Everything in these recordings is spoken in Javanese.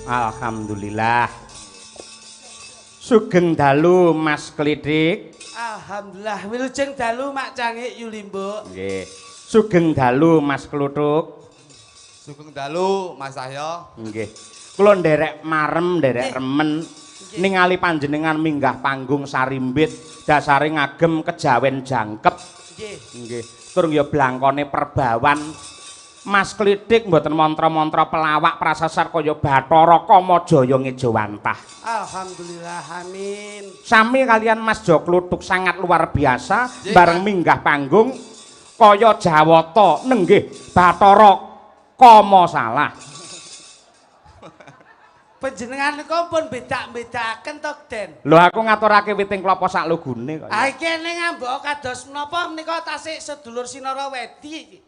Alhamdulillah. Sugeng dalu Mas Klidik. Alhamdulillah wilujeng dalu Mak Cangik Yulimbo. Nggih. Sugeng dalu Mas Kluthuk. Sugeng dalu Mas Cahyo. Nggih. Kula nderek marem, nderek remen ningali panjenengan minggah panggung Sarimbit, dasare ngagem kejawen jangkep. Nggih. Nggih. Tur ya blangkone perbawan. Mas Klidik mboten mantra-mantra pelawak prasasar kaya Bathara Kamajaya ngejawantah. Alhamdulillah amin. Sami kalian Mas Jo Kluthuk sangat luar biasa bareng minggah panggung kaya Jawata nenggih Bathara Kama salah. Panjenengan niku pun bedak-bedakaken to, Den. Lho aku ngaturake witing klapa sak lugune kok. Ah iki ning ngambok kados menapa menika tasih sedulur Sinara Wedi.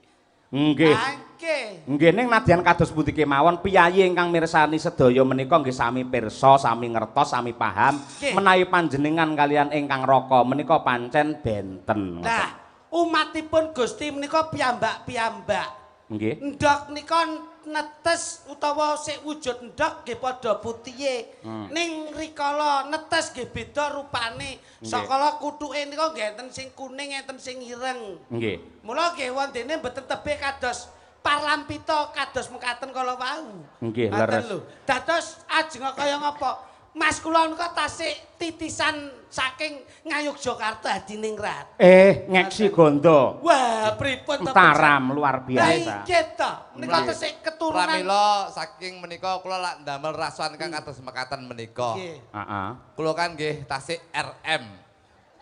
Nggih. Nggih. Nggih ning nadyan kados pundi kemawon piyayi ingkang mirsani sedaya menika nggih sami pirsa, sami ngertos, sami paham menawi panjenengan kalian ingkang raka menika pancen benten. Nah, umatipun Gusti menika piyambak-piyambak. Nggih. Endhog nika netes utawa sik wujud endhog nggih padha putihe. Ning rikala netes nggih beda rupane. Sakala kuthuke nika nggih enten sing kuning, enten sing ireng. Nggih. Mula nggih wondene mboten tebih kados parlampita kados mekaten kala wau. Nggih, Ngoten leres. lho. Dados ajeng kaya ngapa? Mas kula nika tasih titisan saking Ngayogyakarta Hadiningrat. Ngeksi gondo. Wah, pripun to? Taram luar biasa. Nggih to. Menika tesih keturunan. Pramila saking menika kula lak ndamel rasuan kang kados mekaten menika. Nggih. Heeh. Kula kan nggih tasih RM.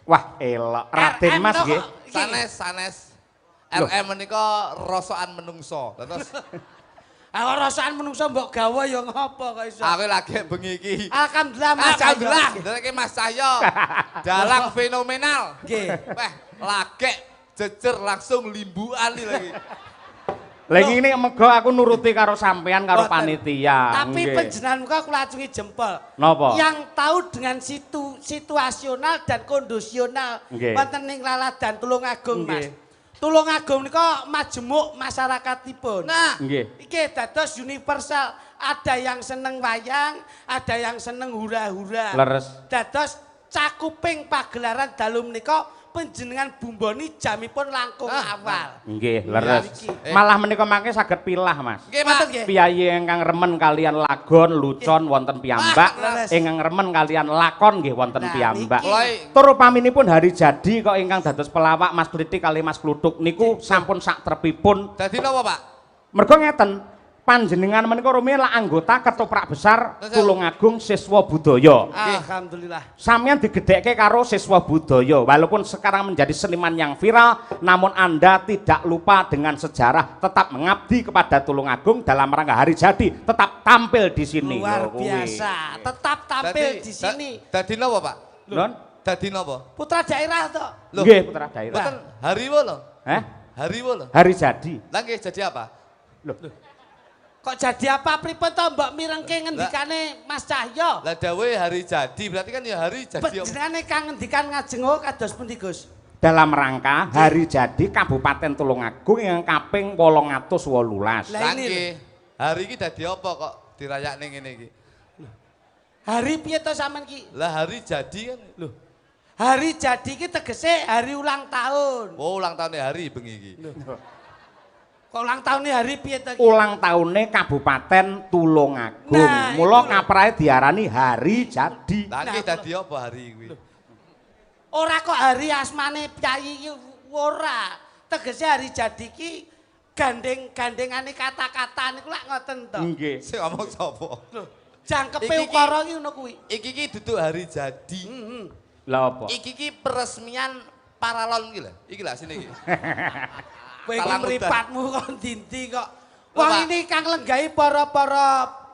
Wah, elok. Raden RM Mas to nggih. kok. Sanes. RM menika rasokan menungso. Terus Ah rasaan menungso mbok gawa ya ngapa kok iso. aku lagi bengi iki. Alhamdulillah Mas. Alhamdulillah, ndeleke Mas Cahyo. Dalang fenomenal. Nggih. Wah, lagek jejer langsung limbuan iki lagi. Lagi ini mega aku nuruti karo sampean karo Boten. panitia. Tapi Nggih. panjenengan muka kula acungi jempol. Napa? Yang tahu dengan situasional dan kondisional Nggih. wonten ning Laladan Tulungagung, Mas. Nggih. Tulungagung nika majemuk masyarakatipun. Nah, Nggih. Iki dados universal. Ada yang seneng wayang, ada yang seneng hura-hura. Leres. Dados cakuping pagelaran dalu menika panjenengan bumboni jamipun langkung awal. Nggih, Iya, leres. iki. Malah menika mangke saged pilah, Mas. nggih Pak. Ngoten nggih. Piyayi ingkang remen kalian lagon, lucon wonten piyambak, leres. ingkang remen kalian lakon nggih wonten Nah, piyambak. niki. Tur upaminipun hari jadi kok ingkang dados pelawak Mas Klitik kali Mas Kluthuk niku sampun sak trepipun. Dadi napa, Pak? Mergo ngeten, panjenengan menika rumiyin lak anggota ketoprak besar Tulungagung Siswa Budaya. Alhamdulillah. Sampeyan digedhekke karo siswa budaya, walaupun sekarang menjadi seniman yang viral, namun Anda tidak lupa dengan sejarah, tetap mengabdi kepada Tulungagung dalam rangka hari jadi, tetap tampil di sini. Luar Lho, kuwi. biasa. Tetap tampil di sini. Dadi napa, Pak? Non? Dadi napa? Putra daerah to. Loh. Nggih, putra daerah. Boten hariwo lho. Hariwo lho. Hari jadi. Lah nggih jadi apa? Loh. Kok jadi apa pripun to mbok mirengke ngendikane Mas Cahyo? Lah dawe hari jadi berarti kan ya hari jadi. Panjenengane kang ngendikan ngajengo kados pundi Gus? Dalam rangka hari jadi Kabupaten Tulungagung yang kaping 818. Lah Lah ini nggih. Hari iki dadi apa kok dirayakne ngene iki? Hari piye to sampean ki? Lah hari jadi kan. Loh. Hari jadi ki tegese hari ulang tahun. Oh, ulang tahun hari bengi iki. Kok ulang tahunnya hari piye to ki? Ulang tahunnya Kabupaten Tulungagung. Nah, Mula itu lho. kaprahe diarani hari jadi. Lah nggih dadi apa hari kuwi? Ora kok hari asmane Pyayi ki ora. Tegese hari jadi ki gandeng-gandengane kata-kata niku lak ngoten to. Nggih. Sing ngomong sapa? Jangkepe Iki ki- ukara ki ngono kuwi. Iki ki duduk hari jadi. Lah apa? Iki ki peresmian paralon iki lho. Iki lah sini iki. Kowe iki Salam mripatmu kok dinti kok. Lho, Wong Pak. ini kang lenggahi para-para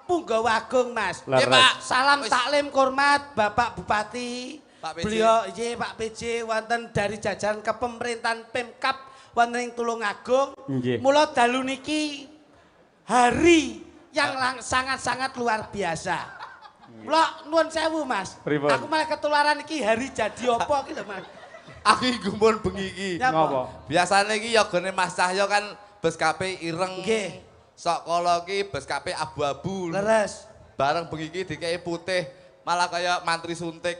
punggawa agung, Mas. Leres. Nggih, Pak. Salam Wis. taklim hormat Bapak Bupati. Pak PJ. Beliau nggih Pak PJ wonten dari jajaran kepemerintahan Pemkab wonten ing Tulungagung. Nggih. Mula dalu niki hari yang sangat-sangat luar biasa. Mula nuwun sewu, Mas. Pripun? Aku malah ketularan iki hari jadi apa iki lho, Mas. Aku iki gumun bengi iki. Ya, Ngopo? Biasane iki ya gone Mas Cahyo kan bes kape ireng. Nggih. Sok kala iki bes kape abu-abu. Leres. bareng bengi iki dikei putih malah kayak mantri suntik.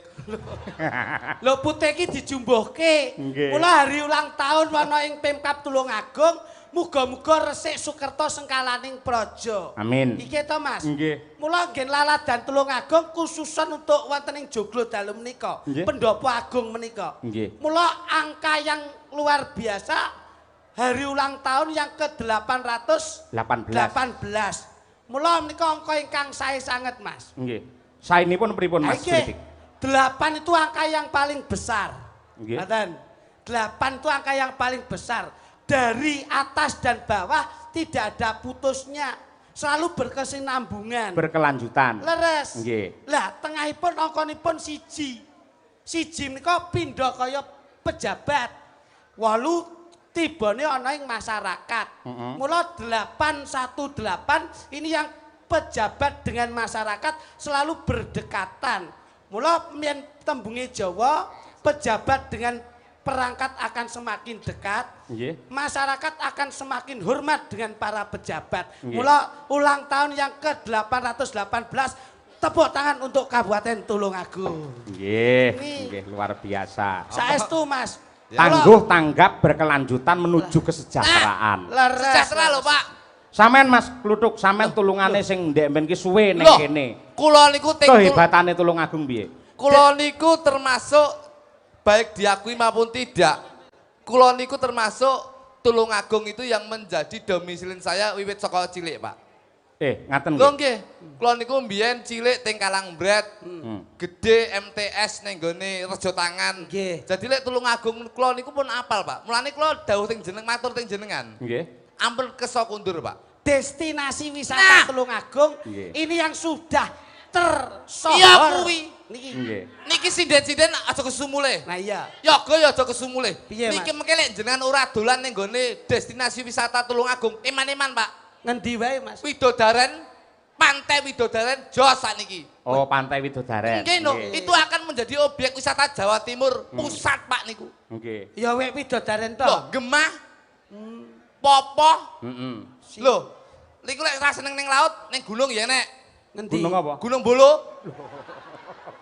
Lho putih iki dijumbuhke. Nggih. Mula hari ulang tahun ana ing Pemkab Tulungagung, muga-muga resik sukerta sengkalaning praja. Amin. Iki to Mas. Nggih. Mula nggih laladan Tulungagung khususan untuk wonten ing joglo dalu menika, Nggih. pendopo agung menika. Nggih. Mula angka yang luar biasa hari ulang tahun yang ke-818. 18. Mula menika angka ingkang sae sanget Mas. Nggih. Saenipun pripun Mas Iki, Kritik? 8 itu angka yang paling besar. Nggih. Ngaten. 8 itu angka yang paling besar. Dari atas dan bawah tidak ada putusnya. Selalu berkesinambungan. Berkelanjutan. Leres. Nggih. Lah tengahipun angkanipun siji. Siji menika pindha kaya pejabat. 8 tibane ana ing masyarakat. Mula 818 ini yang pejabat dengan masyarakat selalu berdekatan. Mula yen tembunge Jawa, pejabat dengan perangkat akan semakin dekat. Nggih. Masyarakat akan semakin hormat dengan para pejabat. Nggih. Mula ulang tahun yang ke-818, tepuk tangan untuk Kabupaten Tulungagung. Nggih, Ini- nggih luar biasa. Saestu Mas. Tangguh tanggap berkelanjutan menuju kesejahteraan. Leres. Sejahtera lho Pak. Sampean Mas Kluthuk, sampean tulungane sing ndek mben ki suwe ning Loh, kene. kula niku Kehebatane Tulungagung piye? kula niku termasuk baik diakui maupun tidak. Kula niku termasuk Tulungagung itu yang menjadi domisilin saya wiwit saka cilik, Pak. Ngaten Lho nggih. nggih, kula niku mbiyen cilik teng Kalangbret, gede MTS ning gone Rejo Tangan. Nggih. Jadi lek Tulungagung kula niku pun apal, Pak. Mulane kula dawuh teng jeneng matur teng jenengan. Nggih. Ampun kesok kundur, Pak. Destinasi wisata Nah. Tulungagung Nggih. ini yang sudah tersohor. Iya kuwi. Niki. Nggih. Niki sinden-sinden aja kesumule. Nah iya. Yoga ya aja kesumule. Piye, Mas? Niki mengke lek jenengan ora dolan ning gone destinasi wisata Tulungagung, iman-iman, Pak. Ngendi wae Mas? Widodaren, Pantai Widodaren jos sakniki. Oh, Pantai Widodaren. Nggih, no, itu akan menjadi objek wisata Jawa Timur pusat, Pak niku. Nggih. Ya wek Widodaren to. Loh, Gemah, Popo, Heeh. loh, niku lek ra seneng ning laut, ning gunung ya nek. Ngendi? Gunung apa? Gunung Bolo.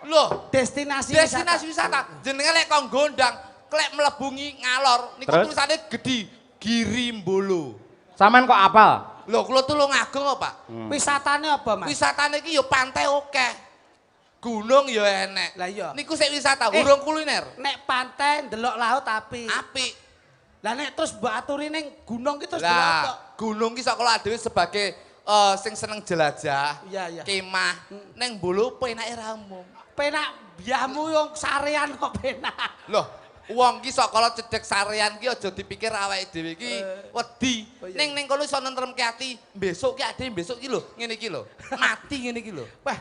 Loh, Destinasi destinasi wisata. Jenenge lek kok gondang, klek mlebungi ngalor, niku Terus? tulisane gede, Girimbolo. Sampean kok apal? Loh, kula Tulungagung kok, Pak. Wisatane apa Mas? Wisatane iki ya pantai akeh. Gunung ya enek. Lah iya. Niku sik wisata, Eh. urung kuliner. Nek pantai ndelok laut api. Apik. Lah nek terus mbok aturi ning gunung ki terus ndelok apa? Lah, gunung ki sak kula dhewe sebagai sing seneng jelajah, Iya, iya. kemah, ning Bolo penake ra umum. Penak biamu yang sarean kok penak. Loh, wong ki sakala cedhek sarean ki aja dipikir awake dhewe ki wedi. Oh, iya, Ning kono iso nentremke ati, besok ki ade besok ki lho, ngene iki lho. Mati ngene iki lho. Wah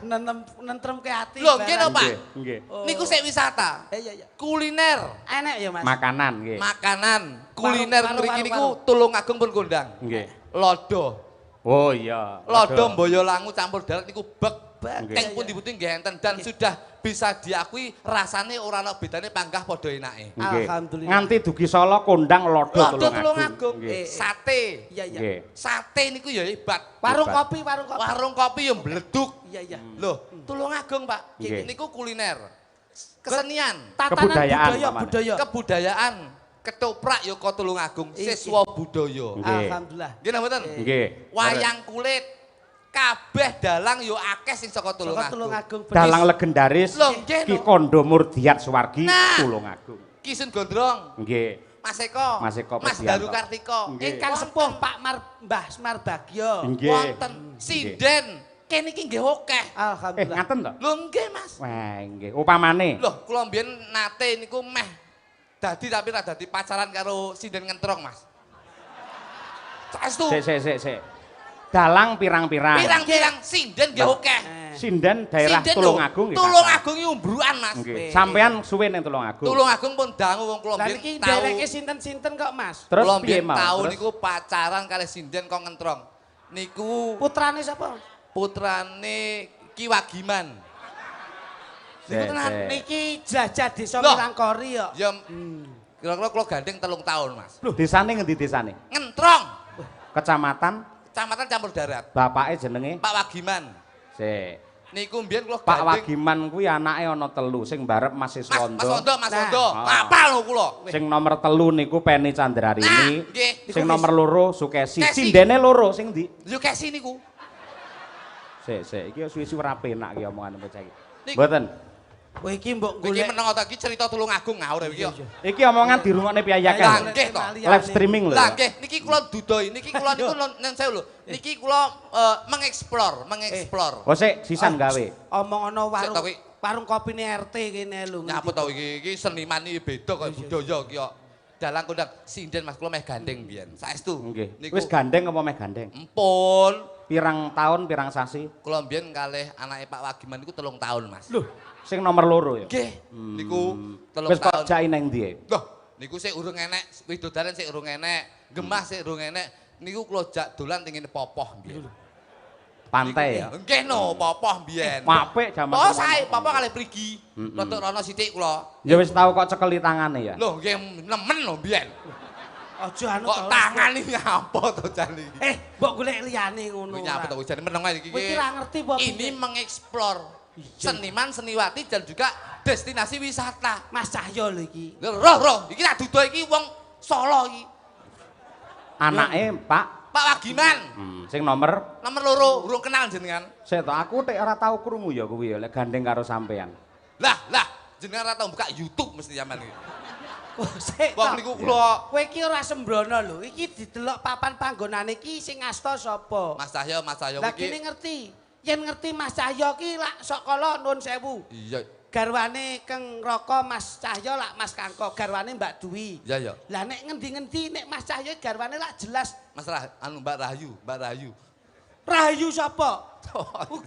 nentremke ati. Lho, nggih barang. no, Pak. Nggih. Niku sik wisata. Iya iya. Kuliner, Enak ya Mas. Makanan nggih. makanan, kuliner Warung, mriki warung, niku warung. Tulungagung pun kondang. Nggih. Lodo. Oh iya. Lodo Boyolangu campur darat niku bek. Nggih. Teng pundi-pundi nggih enten dan sudah bisa diakui rasane ora ana bedane panggah padha enake. Nggih. Alhamdulillah. Nganti dugi Solo kondang Lodo Lodo Tulungagung. Tulungagung, Nggih. sate. Iya iya. Nggih. Sate niku ya hebat. Warung Hebat. kopi, warung kopi. Warung kopi ya mbleduk. Iya iya. Loh, Tulungagung, Pak. Nggih. Niku kuliner. Kesenian, Tatanan Kebudayaan, budaya Paman. budaya. kebudayaan, ketoprak ya ka Tulungagung, Iya. siswa budaya. Nggih. Alhamdulillah. Nggih napa mboten? Nggih. Wayang kulit, kabeh dalang yo akeh sing saka Saka Tulungagung. Tulungagung. Dalang legendaris Loh, nggih, Ki no. Kondo Murdiat Suwargi Nah. Tulungagung. Kisun Gondrong, Nggih. Mas Eko, Mas Eko Mas Pedianto. Daru Kartiko, Nggih. Ingkang sepuh Pak Mbah Semar Bagyo. Nggih. wonten sinden, kene iki nggih akeh. Alhamdulillah. Ngaten to? Lho nggih, Mas. Wah, nggih. Upamane. Loh, kula mbiyen nate niku meh dadi tapi ra dadi pacaran karo sinden ngentrong, Mas. Saestu. Sik. Dalang pirang-pirang. Pirang-pirang sinden nggih akeh. Sinden daerah Sinden lho, Tulungagung nggih. Tulungagung iki umbrukan, Mas. Nggih. Sampean suwe ning Tulungagung. Tulungagung pun dangu wong kula Lah mbiyen niki tau. dereke sinten-sinten kok Mas? Terus Kula piye mbiyen mau? tau Terus? niku pacaran kali sinden kok ngentrong. Niku Putrane sapa? putrane Ki Wagiman. Niku Sik, tenan. sik. Niki jajah desa Loh. Mirangkori ya. Ya kira-kira kula gandeng 3 tahun, Mas. Loh, desane ngendi desane? Ngentrong. Kecamatan Kecamatan Campur Darat. bapake jenenge Pak Wagiman. Sik. Niku mbiyen kula Pak Wagiman kuwi anake ana 3 sing mbarep Mas Iswondo. Mas Wondo. Apal lho kula. Sing nomor 3 niku Penny Candrarini. Nggih. Sing nomor 2 Sukesi. Sindene loro sing ndi? Yo kesi niku. Sik, iki suwi-suwi ora penak iki omongan bocah iki. Nik- Mboten. Kowe iki mbok Iki golek meneng ta iki cerita Tulungagung ngawur iki yo. Iki omongan dirungokne Lah piyayaken. nggih to. Live streaming lho. Lah nggih, niki kula dudoi, niki kula niku nang sewu lho. Niki kula mengeksplor. Oh sik, sisan gawe. Omong ana Sik to, kuwi. warung kopine RT kene lho. Nyapa to iki seniman iki beda kaya budaya iki yo. Dalang kondang sinden Mas kula meh gandeng mbiyen. Saestu. Nggih. Niku Wis gandeng apa meh gandeng? empun. Pirang tahun, pirang sasi? Kula mbiyen kalih anake Pak Wagiman niku 3 tahun, Mas. Loh, sing nomor 2 ya? Nggih. Niku 3 Wis kok tahun. jai nang ndi? Loh, niku sik urung enek, widodaren sik urung enek, gemah sik urung enek. Niku kula jak dolan teng ngene Popoh mbiyen. Pantai ya. Nggih no, Popoh mbiyen. Apik jaman. Oh, sae Popoh kalih prigi. Rodok rono sithik kula. Ya wis tau kok cekeli tangane ya. Lho, nggih nemen lho mbiyen. Aja anu Kok tangan iki ngapa to jan iki? mbok golek liyane ngono. Kuwi nyapa to jan meneng ae iki. Kowe iki ra ngerti apa Ini mengeksplor seniman, seniwati dan juga destinasi wisata. Mas Cahyo lho iki. Roh, iki tak dudu iki wong Solo iki. Anake Pak Pak Wagiman. Sing nomor Nomor 2, urung kenal jenengan. sik to aku tek ora tau krungu ya kuwi ya lek gandeng karo sampean. Lah, jenengan ora tau buka YouTube mesti zaman iki. Oh, sik. Wong niku kula Kowe iki ora sembrono lho. Iki didelok papan panggonane iki sing ngasta sapa? Mas Cahyo Lah iki. kene ngerti. Yen ngerti Mas Cahyo ki lak sok kala nuwun sewu. Iya, Garwane Keng Roko Mas Cahyo lak Mas Kangko, garwane Mbak Dwi. iya. Lah nek ngendi-ngendi nek Mas Cahyo garwane lak jelas Mas Mbak Rahayu. Rahayu sapa?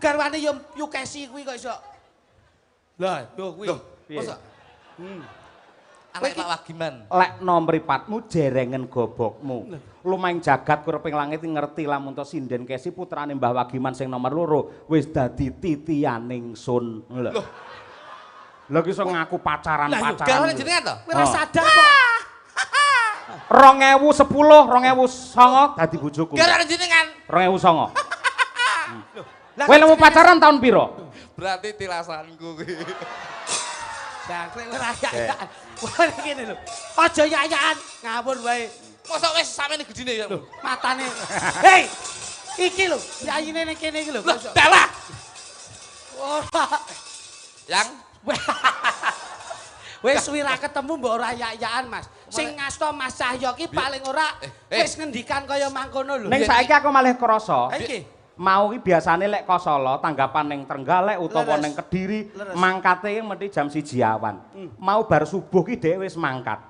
Garwane yo Yukesi kuwi kok iso. Lah, yo kuwi. Loh, Piye? masa? Anak Pak Wagiman. Lek nomripatmu jerengen gobokmu. Lumaing jagat kureping langit ngerti lamun to sinden kesi putrane Mbah Wagiman sing nomor 2 wis dadi titianing sun. Lho. Lho ki iso ngaku pacaran-pacaran. Garwane jenengan to? Kowe ora sadar kok. 2010, 2009 dadi bojoku. Garwane jenengan. 2009. Lah, Kowe nemu pacaran tahun piro? Berarti tilasanku kuwi. Lah kowe ora yayaan. Wah ngene lho. Aja yayaan, ngawur wae. Mosok wis sampeyan gedine ya. Matane. Hei! Iki lho, yayine ning kene iki lho. Loh, dalah. Ora. Yang Wis suwi ra ketemu mbok ora yayaan, Mas. Sing ngasta Mas Cahyo ki paling ora wis ngendikan kaya mangkono lho. Ning saiki aku malah krasa. Iki. Mau ki biasane lek ka Solo tanggapan ning Trenggalek utawa Leres. ning Kediri Leres. mangkate mesti jam 1 awan. Mau bar subuh ki dhek wis mangkat.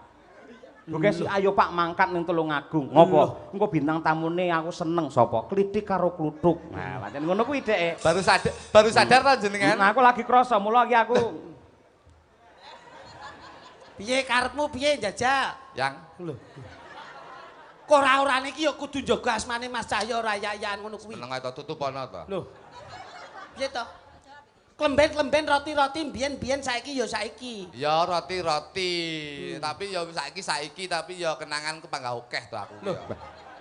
Oke, ayo Pak mangkat ning Tulungagung. Ngopo? Engko bintang tamune aku seneng sapa? Klitik karo kluthuk. Nah, pancen ngono kuwi dhek. baru sadar ta jenengan? Nah, aku lagi krasa mula iki aku Piye karepmu piye njajal? Yang Lho. Kok ora-orane iki ya kudu njaga asmane Mas Cahyo ora yayaan ngono kuwi. meneng ae to tutupono to. Lho. Piye to? Klemben-klemben roti-roti biyen-biyen saiki ya saiki. Ya roti-roti, tapi ya saiki tapi ya kenanganku panggah akeh to aku. Loh.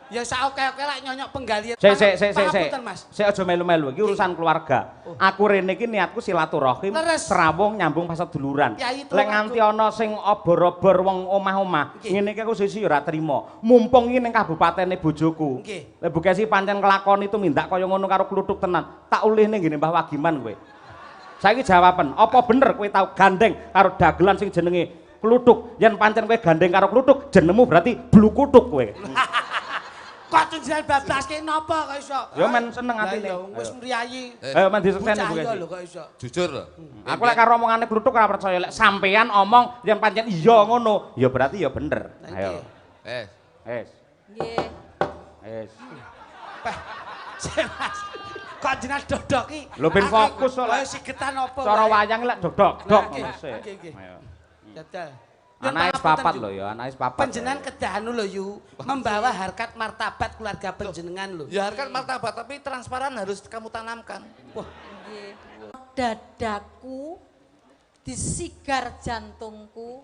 Ya saoke-oke lak nyonyok penggalian. Sik. Pangapunten, Mas. Sik aja melu-melu iki urusan keluarga. Aku rene iki niatku silaturahim, Leres. serawung nyambung paseduluran. Yai Lek nganti ana sing obor-obor wong omah-omah, Nggih. ngene iki aku sisi ya ora trima. Mumpung iki ning kabupatene bojoku. Nggih. Lek Bukesi pancen kelakon itu mindak kaya ngono karo kluthuk tenan. Tak ulihne ngene Mbah Wagiman kowe. Saiki jawaban, apa bener kowe tau gandeng karo dagelan sing jenenge kluthuk? Yen pancen kowe gandeng karo kluthuk, jenengmu berarti blukuthuk kowe. Kok tunjukan bablas ki napa kok iso? Ya men seneng atine. Lah ya wis mriyayi. Ayo men disekseni Cahyo Bukesi. lho kok iso. Jujur lho. Aku lek karo omongane kluthuk ora percaya lek sampean omong yen pancen iya ngono, ya berarti ya bener. Ayo. Wes. Nggih. Wes. Mas. Kok jenengan dodok ki? Lho, ben Aku fokus kok, kaya Lek. sigetan apa? Cara wae. wayang lek dodok, dok Nggih, ngono sik. nggih. Ayo. Dadal. Anake papat lho ya, anake papat. Panjenengan kedah anu lho Yu, membawa harkat martabat keluarga panjenengan lho. Ya harkat martabat tapi transparan harus kamu tanamkan. Wah, Nggih. Dadaku disigar jantungku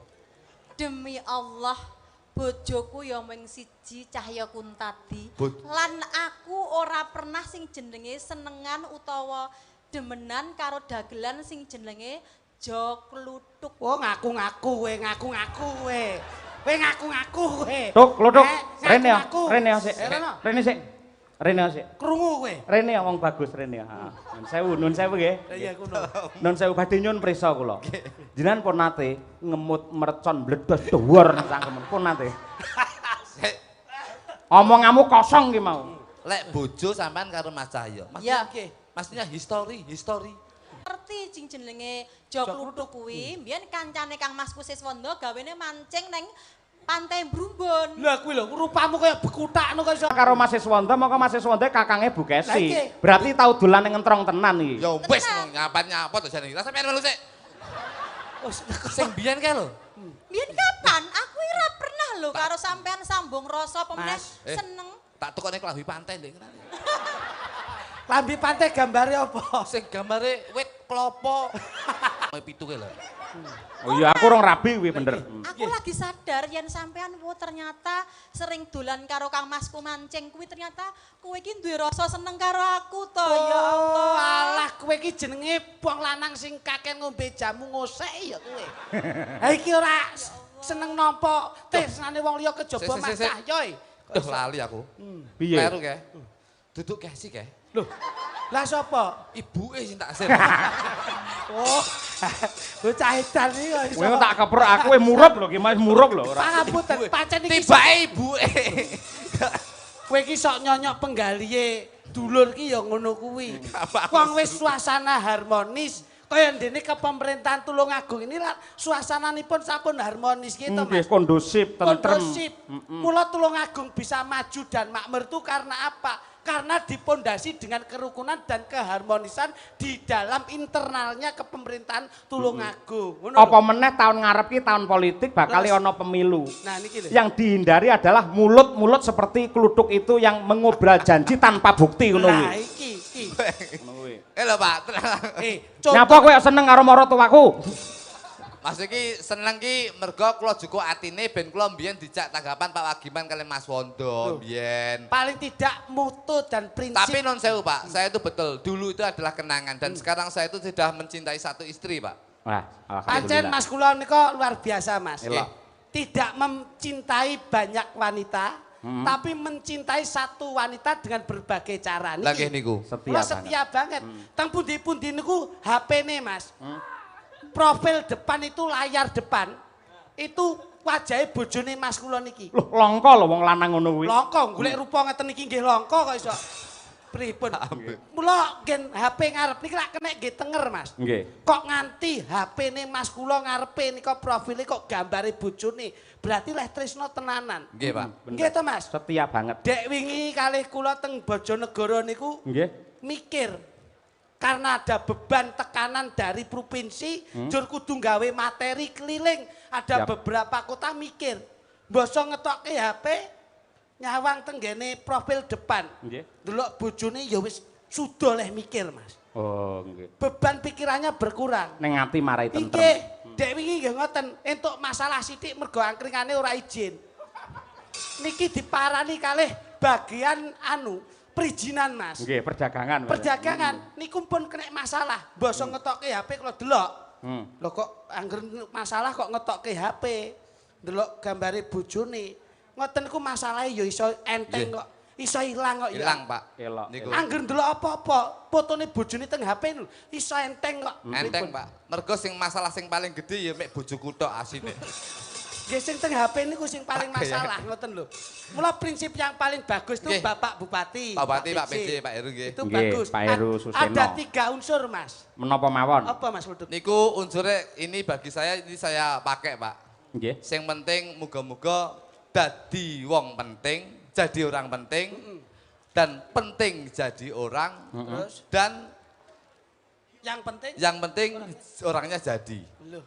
demi Allah bojoku ya mung siji Cahya Kuntadi Boj- lan aku ora pernah sing jenenge senengan utawa demenan karo dagelan sing jenenge jok lutuk. Oh ngaku-ngaku kowe, ngaku-ngaku kowe. Kowe ngaku-ngaku kowe. Tuk, klutuk. Rene ya, ngaku-ngaku. Rene ya sik. Rono. Rene sik. Rene ya sik. Krungu kowe. Rene ya wong bagus Rene ya. Nun sewu nggih. Iya kuno. Nun sewu badhe nyun prisa kula. Jenengan pun nate ngemut mercon bledos dhuwur nang cangkemen. Pun nate. Sik, Omonganmu kosong ki mau. lek bojo sampean karo Mas Cahyo. Ya. Maksudnya history. Ngerti sing jenenge jok lutuk kuwi, mbiyen kancane Kang Mas Kusiswondo gawene mancing neng Pantai Brumbon. Lah kuwi lho rupamu kaya bekutak ngono kok iso. Karo Mas Siswanda, maka Mas Siswanda kakange Bu Lah Kesi. iki. Berarti tau dolan ning entrong tenan iki. Ya wis nyapa to jane. Lah sampean melu sik. Sing biyen kae lho. Mbiyen kapan? Aku ora pernah lho karo sampean sambung rasa pemeneh Mas, seneng. Tak tukone klambi pantai ndek. Lambi pantai gambare apa? Sing gambare wit klopo. Pitu kae lho. Oh iya aku rong rabi kuwi bener. Aku lagi sadar yen sampean ternyata sering dolan karo Kang Masku mancing kuwi ternyata kowe iki duwe rasa seneng karo aku to ya Allah. Alah kowe iki jenenge wong lanang sing kakek ngombe jamu ngosek ya kowe. Ha iki ora seneng nampa tresnane wong liya kejaba Mas Cahyo. Duh lali aku. Piye? Kleru kae. Duduk Kesi kae. Loh. Lah sapa? Ibuke sing tak sir. Oh. Bocah edan iki kok iso. Kowe tak keprok aku murup lho ki Mas murup lho ora. Pangapunten pancen iki Tibake ibuke. kowe iki sok nyonyok penggalihe dulur ki ya ngono kuwi. Wong wis suasana harmonis kaya ndene kepemerintahan Tulungagung ini suasananipun sampun harmonis gitu Nggih Mas. kondusif, tentrem. Kondusif. Mula Tulungagung bisa maju dan makmur itu karena apa? Karena dipondasi dengan kerukunan dan keharmonisan di dalam internalnya kepemerintahan Tulungagung. Ngono Apa lho. meneh tahun ngarep ki tahun politik bakal Terus? ana pemilu. Nah niki lho. Yang dihindari adalah mulut-mulut seperti kluthuk itu yang mengobral janji tanpa bukti ngono Nah kuwi. iki. Lho Pak. Nyapa kowe seneng karo maratuwaku? Mas iki seneng ki mergo kula juga atine ben kula mbiyen dijak tanggapan Pak Wagiman kalian Mas Wondo mbiyen. Paling tidak mutu dan prinsip. Tapi non sewu Pak, saya itu betul. Dulu itu adalah kenangan dan sekarang saya itu sudah mencintai satu istri Pak. Wah, Pancen alhamdulillah. Mas kula nika luar biasa Mas. Elok. Tidak mencintai banyak wanita, tapi mencintai satu wanita dengan berbagai cara. Lah nggih niku. Kula setia banget. Teng pundi-pundi niku HP-ne Mas. Profil depan itu layar depan. Itu wajahnya bojone Mas kula niki. Loh, langka lho wong lanang ngono kuwi. Langka golek rupa ngeten iki nggih langka kok iso. Pripun? Mula gen HP ngarep niki lak kena nggih tenger Mas. Nggih. Kok nganti HP-ne Mas kula ngarepe nika profile kok gambare bojone. Berarti leh tresno tenanan. Nggih Pak. Nggih to Mas? Setia banget. Dek wingi kalih kula teng Bojonegoro niku Nggih. mikir karena ada beban tekanan dari provinsi, jur kudu gawe materi keliling. Ada Yap. beberapa kota mikir, boso ngetokke HP, nyawang tenggene profil depan. Nggih. Delok bojone ya wis sudah leh mikir Mas. Oh, nggih. Beban pikirannya berkurang. Ning ati marai Nggih, tentrem. dek wingi nggih ngoten, entuk masalah sithik mergo angkringane ora izin. Niki diparani kalih bagian perizinan Mas. Nggih, perdagangan. Mas. Perdagangan niku pun kena masalah. Boso ngetokke HP kalau delok. Lho kok angger masalah kok ngetokke HP. Delok gambare bojone. Ngoten niku masalahe ya iso enteng Nggih. kok. Iso ilang kok ya. Hilang Pak. Elok. Niku. Angger delok apa-apa, fotone bojone teng HP lho, iso enteng kok. Enteng Pak. Mergo sing masalah sing paling gede ya mek bojoku tok asine. Nggih sing teng HP niku sing paling masalah ngoten lho. Mula prinsip yang paling bagus itu Nggih. Bapak Bupati. Pak Bupati, Pak PJ, Pak Heru nggih. Itu Nggih, bagus. Pak Heru Suseno. Ada 3 unsur Mas. Menapa mawon? Apa Mas Ludut? Niku unsurnya ini bagi saya ini saya pakai Pak. Nggih. Sing penting muga-muga dadi wong penting, jadi orang penting dan penting jadi orang Terus dan yang penting penting orangnya jadi. lho.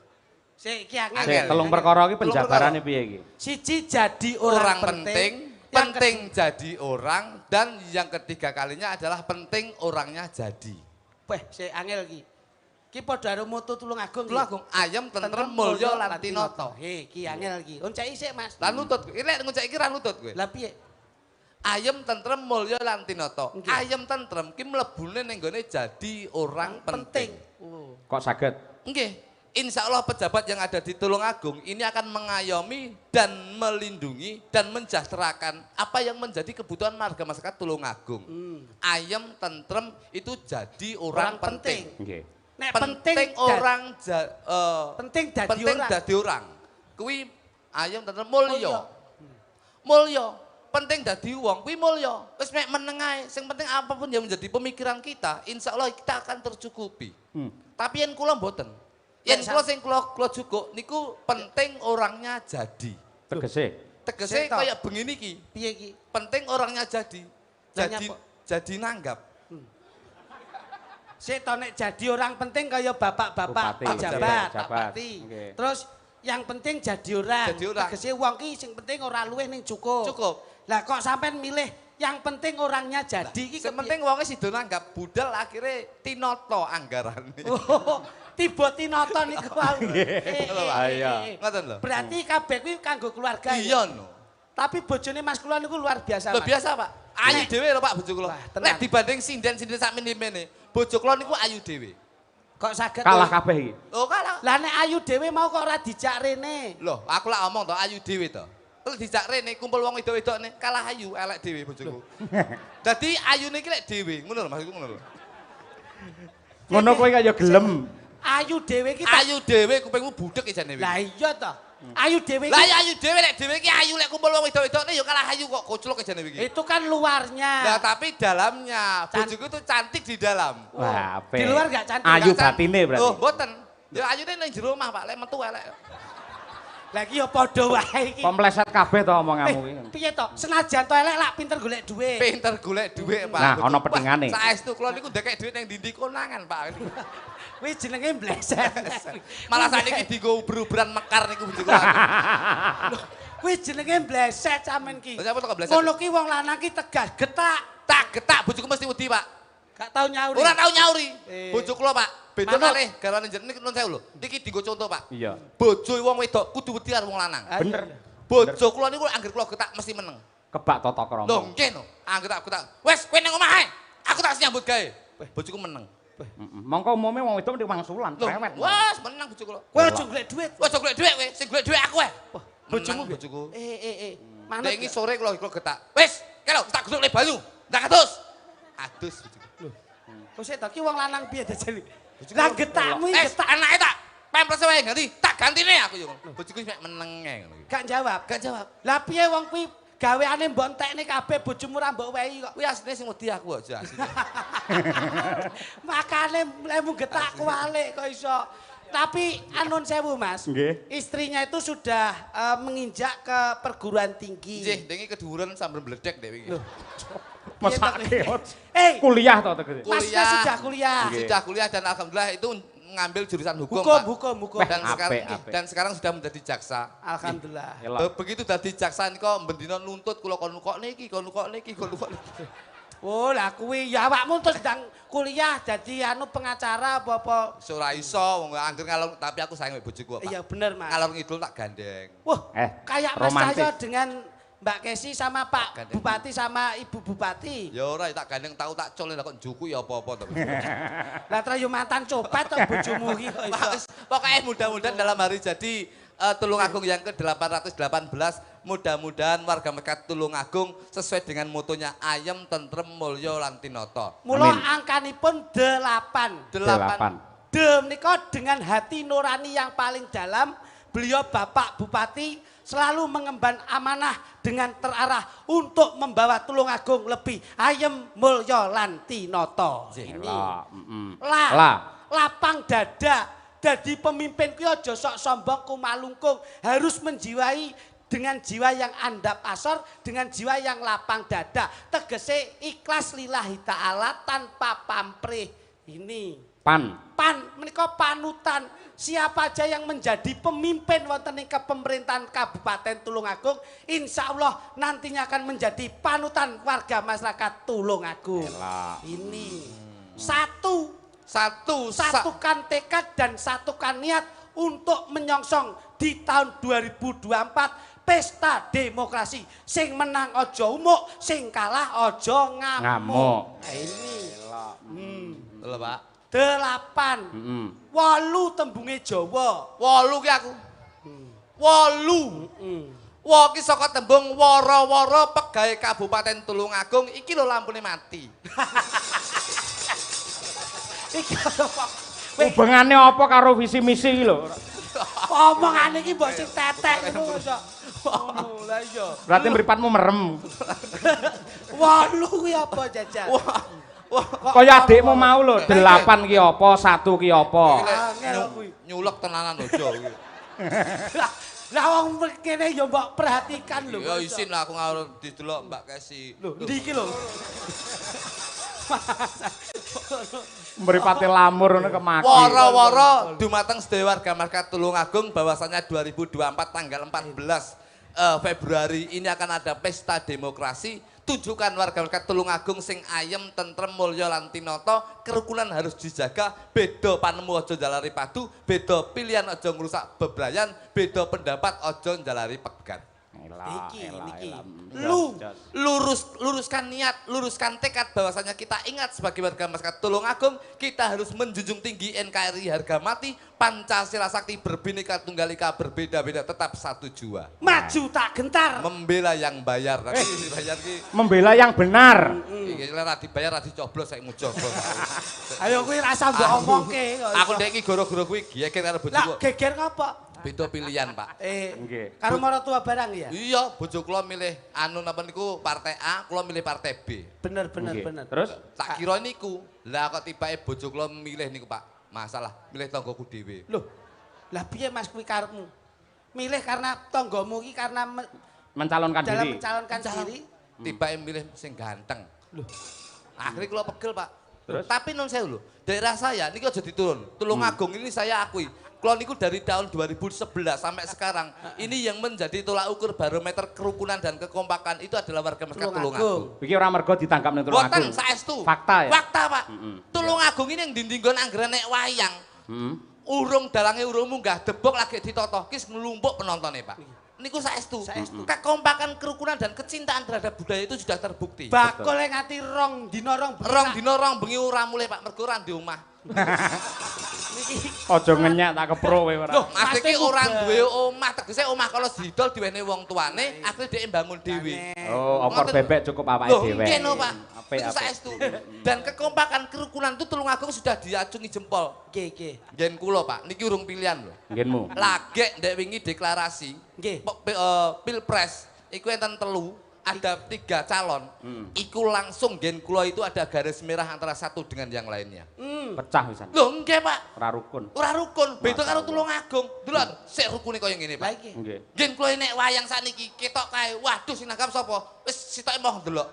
Sik iki angel. Angel. Sik, telung perkara iki penjabarane piye iki? Siji jadi Orang orang penting, penting jadi orang dan yang ketiga kalinya adalah penting orangnya jadi. Weh, sik angel iki. Ki padha karo moto Tulungagung. Tulungagung ayam tentrem mulya lan tinoto. He, iki angel iki. Onceki sik Mas. Lan nutut, iki lek ngucek iki ra nutut kowe. Lah piye? Ayem tentrem mulya lan tinata. Ayem tentrem ki mlebune ning gone jadi orang penting. Kok saged? Nggih. Insya Allah pejabat yang ada di Tulungagung ini akan mengayomi dan melindungi dan mensejahterakan apa yang menjadi kebutuhan warga masyarakat Tulungagung. Ayem tentrem itu jadi orang penting. Nggih. Nek Penting orang penting dadi orang. Kuwi ayem tentrem mulya. Mulya. Penting dadi wong kuwi mulya. Wis mek meneng ae. Sing penting apapun yang menjadi pemikiran kita, insya Allah kita akan tercukupi. Tapi yen kula mboten. Yen kula sing kula cukup niku penting orangnya jadi. Tegese kaya bengi niki. Piye iki? Penting orangnya jadi. Jadi nanggap. Sik to nek jadi orang penting kaya bapak-bapak pejabat, bupati. Terus yang penting jadi orang. Tegese wong ki sing penting ora luwih ning cukup. Lah kok sampean milih yang penting orangnya jadi iki. Sing penting wonge sida nanggap budal akhirnya tinoto anggarane. Tiba tinata niku wae. Ngoten lho. Berarti kabeh kuwi kanggo keluarga. Iya no. Tapi bojone Mas kula niku luar biasa. Lho biasa, Pak. Ayu dhewe lho Pak bojo kula. Nek dibanding sinden-sinden sak mene-mene, bojo kula niku ayu dhewe. Kok saged kalah kabeh iki. Oh, kalah. Lah nek ayu dhewe mau kok ora dijak rene. Loh, aku lak omong to ayu dhewe to. Terus dijak rene kumpul wong wedok-wedok ne kalah ayu elek dhewe bojoku. Dadi ayune iki lek dhewe, ngono lho maksudku ngono lho. Ngono kowe kaya gelem. Ayu dhewe iki ayu dhewe kupingmu budhek jane iki. Lah iya to. Ayu dhewe iki. Lah ayu dhewe lek dhewe iki ayu lek kumpul wong wedok-wedokne ya kalah ayu kok koclok jane iki. Itu kan luarnya. Lah tapi dalamnya bojoku tuh cantik di dalam. Wah, apik. Di luar gak cantik. Ayu batine berarti. Oh, mboten. Ya ayune ning jero omah Pak, lek metu elek. Lah iki ya padha wae iki. Kok meleset kabeh to omonganmu iki. Piye to? Senajan to elek lak pinter golek dhuwit. Pinter golek dhuwit, Pak. Nah, ana petingane. Saestu kula niku ndekek dhuwit ning ndi konangan, Pak. Kuwi jenenge mbleset. Malah sakniki dienggo uber-uberan mekar niku bojoku. Kuwi jenenge mbleset sampean ki. Lha apa kok mbleset? Ngono ki wong lanang ki tegas, getak. Tak getak bojoku mesti wedi, Pak. Gak tau nyauri. Ora tau nyauri. Bojo kula, Pak. Beda kalih garane jeneng nun sewu lho. Niki dienggo contoh, Pak. Iya. Bojo wong wedok kudu wedi karo wong lanang. Bener. Bojo kula niku anggere kula getak mesti meneng. Kebak tata krama. Lho, nggih no. Anggere tak getak. Wes, kowe nang omah ae. Aku tak nyambut gawe. Bojoku meneng. Mongko umume wong wedok mesti wangsulan, cerewet. Wes, meneng bojo kula. Kowe aja golek dhuwit. Aja golek dhuwit kowe, sing golek dhuwit aku ae. Bojomu bojoku. Manut. Dengi sore kula getak. Wes, kelo tak guduk le banyu. Ndak adus. Adus bojoku. Kok sik to ki wong lanang piye dajane? Lah getakmu iki getak anake tak pempres wae ganti. Tak gantine aku yo. Bojoku mek meneng ae ngono iki. Gak jawab. Gak jawab. Lah piye wong kuwi gaweane mbok entekne kabeh bojomu ra mbok wehi kok. Kuwi asline sing wedi aku aja asline. Makane lemu getak kualik kok iso. Tapi anun sewu Mas. Nggih. Istrinya itu sudah menginjak ke perguruan tinggi. Nggih, dengi keduren sambil bledek dek iki. Mesake. Kuliah to tegese. Masnya sudah kuliah. Sudah kuliah dan alhamdulillah itu ngambil jurusan hukum, Hukum. Pak. Dan sekarang sudah menjadi jaksa. Alhamdulillah. Begitu dadi jaksa nika bendina nuntut kula kon nukokne iki. Oh, lah kuwi ya awakmu terus ndang kuliah dadi pengacara apa-apa. Ora iso wong angger ngalor tapi aku sayang mek bojoku, Pak. Iya bener, Mas. Ngalor ngidul tak gandeng. Wah, kayak Mas romantis. Cahyo dengan Mbak Kesi sama Pak Bupati sama Ibu Bupati. Ya ora tak gandeng tau tak col kok njuku ya apa-apa to. Lah terus yo mantan copet to bojomu iki kok iso. Pokoknya mudah-mudahan dalam hari jadi Tulungagung yang ke-818 mudah-mudahan warga masyarakat Tulungagung sesuai dengan motonya ayem tentrem mulya lan tinata. Mula angkanipun 8. Dem nika dengan hati nurani yang paling dalam, beliau Bapak Bupati selalu mengemban amanah dengan terarah untuk membawa Tulungagung lebih ayem mulya lan tinata. Lapang dada. Jadi pemimpin kuwi aja sok sombong kumalungkung, harus menjiwai dengan jiwa yang andap asor, dengan jiwa yang lapang dada. Tegese ikhlas lillahi ta'ala tanpa pamrih. Ini pan menika panutan. Siapa aja yang menjadi pemimpin wonten ing kepemerintahan Kabupaten Tulungagung, insya Allah nantinya akan menjadi panutan warga masyarakat Tulungagung. Ini satukan tekad dan satukan niat untuk menyongsong di tahun 2024 pesta demokrasi. Sing menang aja umuk, sing kalah aja ngamuk. Nah, ini. Lho, Pak. 8. 8 tembunge Jawa. 8 ki aku. 8. Wah, ki saka tembung wara-wara pegawe Kabupaten Tulungagung iki lho lampune mati. Iki Hubungane apa karo visi misi iki lho? omongane iki mbok sing tetek ngono kok. Ngono, lah iya. Berarti mripatmu merem. 8 kuwi apa jajan? Wah, Kaya adikmu mau lho, 8 ki apa, 1 ki apa. nyulek tenanan aja kuwi. Lah wong kene ya mbok perhatikan lho. Ya isin lah aku ngarep didelok Mbak Kesi. Lho, ndi iki lho. Mripate lamur ngono kemaki. Wara-wara dumateng sedaya warga masyarakat Tulungagung bahwasanya 2024 tanggal 14 Februari ini akan ada pesta demokrasi. Tunjukkan warga masyarakat Tulungagung sing ayem, tentrem, mulya lan tinata, kerukunan harus dijaga, beda panemu aja njalari padu, beda pilihan aja ngrusak bebrayan, beda pendapat aja njalari pegat. Niki. Luruskan niat, luruskan tekad bahwasanya kita ingat sebagai warga masyarakat Tulungagung, kita harus menjunjung tinggi NKRI harga mati, Pancasila sakti berbhinneka tunggal ika berbeda-beda tetap satu jua. Maju tak gentar. Membela yang bayar. Dibayar ki. Membela yang benar. Iki ora dibayar ora dicoblos saiki mujogo. Ayo kuwi rasa mbok omongke kok. Aku ndek iki goro-goro kuwi geger karo Lah bojoku. geger ngapa? Beda pilihan, Pak. Nggih. Karo maratuwa barang ya? Iya, bojo kula milih anu napa niku partai A, kula milih partai B. Bener. Nggih. Terus Tak kira niku. Lah kok tibake bojo kula milih niku, Pak. Masalah milih tanggoku dhewe. Loh. Lah piye Mas kuwi karepmu? Milih karena tanggamu iki karena mencalonkan dalam diri. mencalonkan diri. Tibake milih sing ganteng. Loh. Akhirnya kula pegel, Pak. Terus? Tapi non sewu lho, daerah saya niki aja diturun. Tulungagung ini saya akui. Kula niku dari tahun 2011 sampai sekarang ini yang menjadi tolak ukur barometer kerukunan dan kekompakan itu adalah warga masyarakat Tulungagung. Iki ora mergo ditangkap ning Boten Tulungagung. saestu. Fakta ya. Fakta, Pak. Tulungagung ini yang dindinggon anggere nek wayang. Urung dalange urung munggah debok lagi ditata. Ki nglumpuk penontonnya, Pak. Niku saestu. Kekompakan, kerukunan dan kecintaan terhadap budaya itu sudah terbukti. Bakul yang ngati rong dina rong bengi. Rong dina rong bengi ora mulih, Pak, mergo ora di omah. Aja ngenyak tak kepro kowe ora. Loh, Mas iki ora duwe omah, tegese omah kalau didol diwene wong tuane, akhire dhek mbangun dhewe. Oh, opor bebek cukup awake Loh, dhewe. nggih no, Pak. Apik, Itu apik. saestu. Dan kekompakan kerukunan itu Tulungagung sudah diacungi jempol. Nggih. Ngen kula, Pak, niki urung pilihan lho. Nggenmu. Lagek ndek wingi deklarasi. Nggih. Pilpres iku enten 3, ada 3 calon. Iku langsung gen kula itu ada garis merah antara satu dengan yang lainnya. Pecah pisan. Lho, nggih, Pak. Ora rukun. Ora rukun, beda karo Tulungagung. Delok, sik rukune kaya ngene, Pak. Lah iki. Nggih. Ngen kula nek wayang sakniki ketok kae, waduh sing nanggap sapa? Wis sitoke mau ndelok.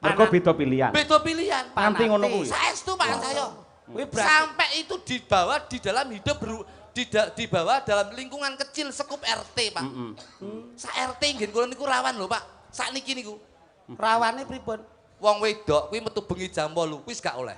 Mergo beda pilihan. Beda pilihan. Nganti ngono kuwi. Saestu Pak saya. Kuwi berarti Sampai itu dibawa di dalam hidup dibawa dalam lingkungan kecil sekup RT, Pak. Sa RT nggih kula niku rawan lho, Pak. Sakniki niku. rawane pripun? Wong wedok kuwi metu bengi jam 8 kuwi gak oleh.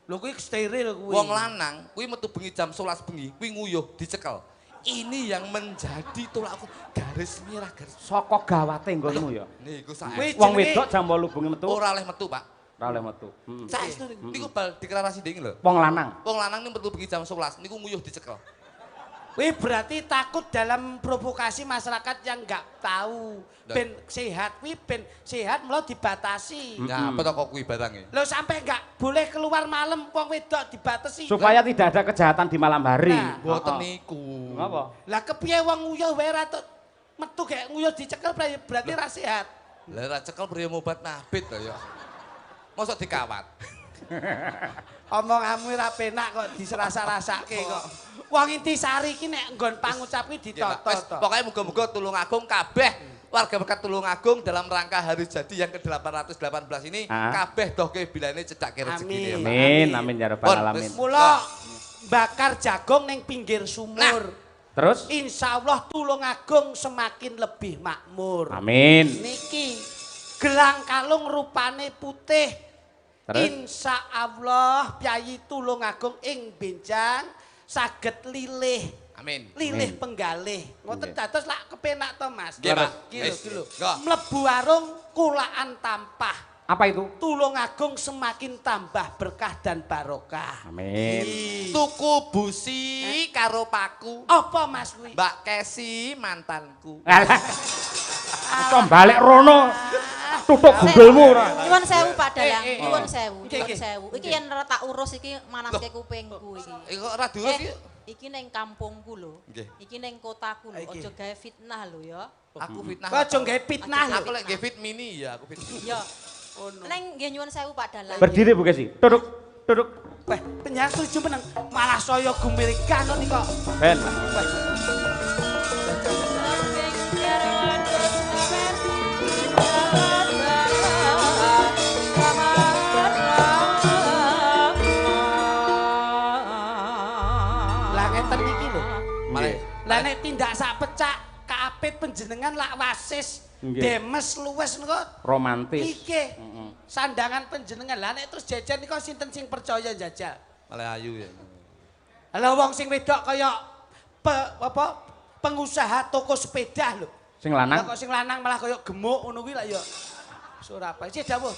Lho kuwi steril kuwi. Wong lanang kuwi metu bengi jam 11 bengi kuwi nguyuh dicekel. Ini yang menjadi tolak ukur garis merah garis. Saka gawate nggonmu ya. Niku Kuwi saestu. Wong jenenge- wedok jam 8 bengi metu. Ora oleh metu, Pak. Ora oleh metu. Saestu niku bal deklarasi ding lho. Wong lanang. Wong lanang niku metu bengi jam 11 niku nguyuh dicekel. Kuwi berarti takut dalam provokasi masyarakat yang nggak tahu. Ben sehat kuwi ben sehat mula dibatasi. Nah, apa to kok kuwi barange? Lho sampai nggak boleh keluar malam wong wedok dibatasi. Supaya tidak ada kejahatan di malam hari. Nah. Mboten Heeh. niku. Ngapa? Lah kepiye wong nguyuh wae ra metu kayak nguyuh dicekel berarti ra sehat. Lah ra cekel priye obat nabit to ya. Mosok dikawat. Omonganmu ora penak kok diserasa-rasake kok. Wong intisari iki nek nggon pangucap iki Nggih, Pak. ditata Wis, to. pokoknya muga-muga Tulungagung kabeh warga bekat Tulungagung dalam rangka hari jadi yang ke-818 ini kabeh doh kebilane cedhake rezekine. Amin. Pak. Amin, amin ya rabbal Pun, alamin. wis. Mula bakar jagung ning pinggir sumur. Terus? Insya Allah Tulungagung semakin lebih makmur. Amin. Niki gelang kalung rupane putih. Terus? Insya Allah Pyayi Tulungagung ing benjang saged lilih Amin. Lilih penggalih. Ngoten dados lak kepenak to, Mas. Nggih, Pak. Iki lho. Go. Mlebu warung kulaan tampah. Apa itu? Tulungagung semakin tambah berkah dan barokah. Amin. Tuku busi karo paku. Apa Mas kuwi? Mbak Kesi mantanku. Alah. Iso balik rono. Tutuk gundulmu ora. Nyuwun sewu Pak Dalang, Eh, nyuwun sewu, Nggih, nyuwun nggih. sewu. Iki yen ora tak urus iki manaske kupingku iki. Iku ora diurus iki. Iki ning kampungku lho. Nggih. Iki ning kotaku lho. Iki. Aja gawe fitnah lho ya. Aku fitnah. Kok aja gawe fitnah lho. Aku lek nggih fit mini ya, aku fit. Ya. Neng nggih nyuwun sewu Pak Dalang. Berdiri Bu Kesi. Duduk. Duduk. Wah, penyanyi setuju meneng. Malah saya gumirikan nih kok. Ben. Lah ngeten iki lho. Malah Lah nek tindak sak pecak kaapit panjenengan lak wasis Nggih. demes luwes niku Romantis. iki. Sandangan panjenengan. Lah nek terus jajan niku sinten sing percaya jajal? malah ayu ya. Lah wong sing wedok kaya pengusaha toko sepeda lho. Sing Lah lanang. kok sing lanang malah kaya gemuk ngono kuwi lah ya. Ora apa. Sik dawuh.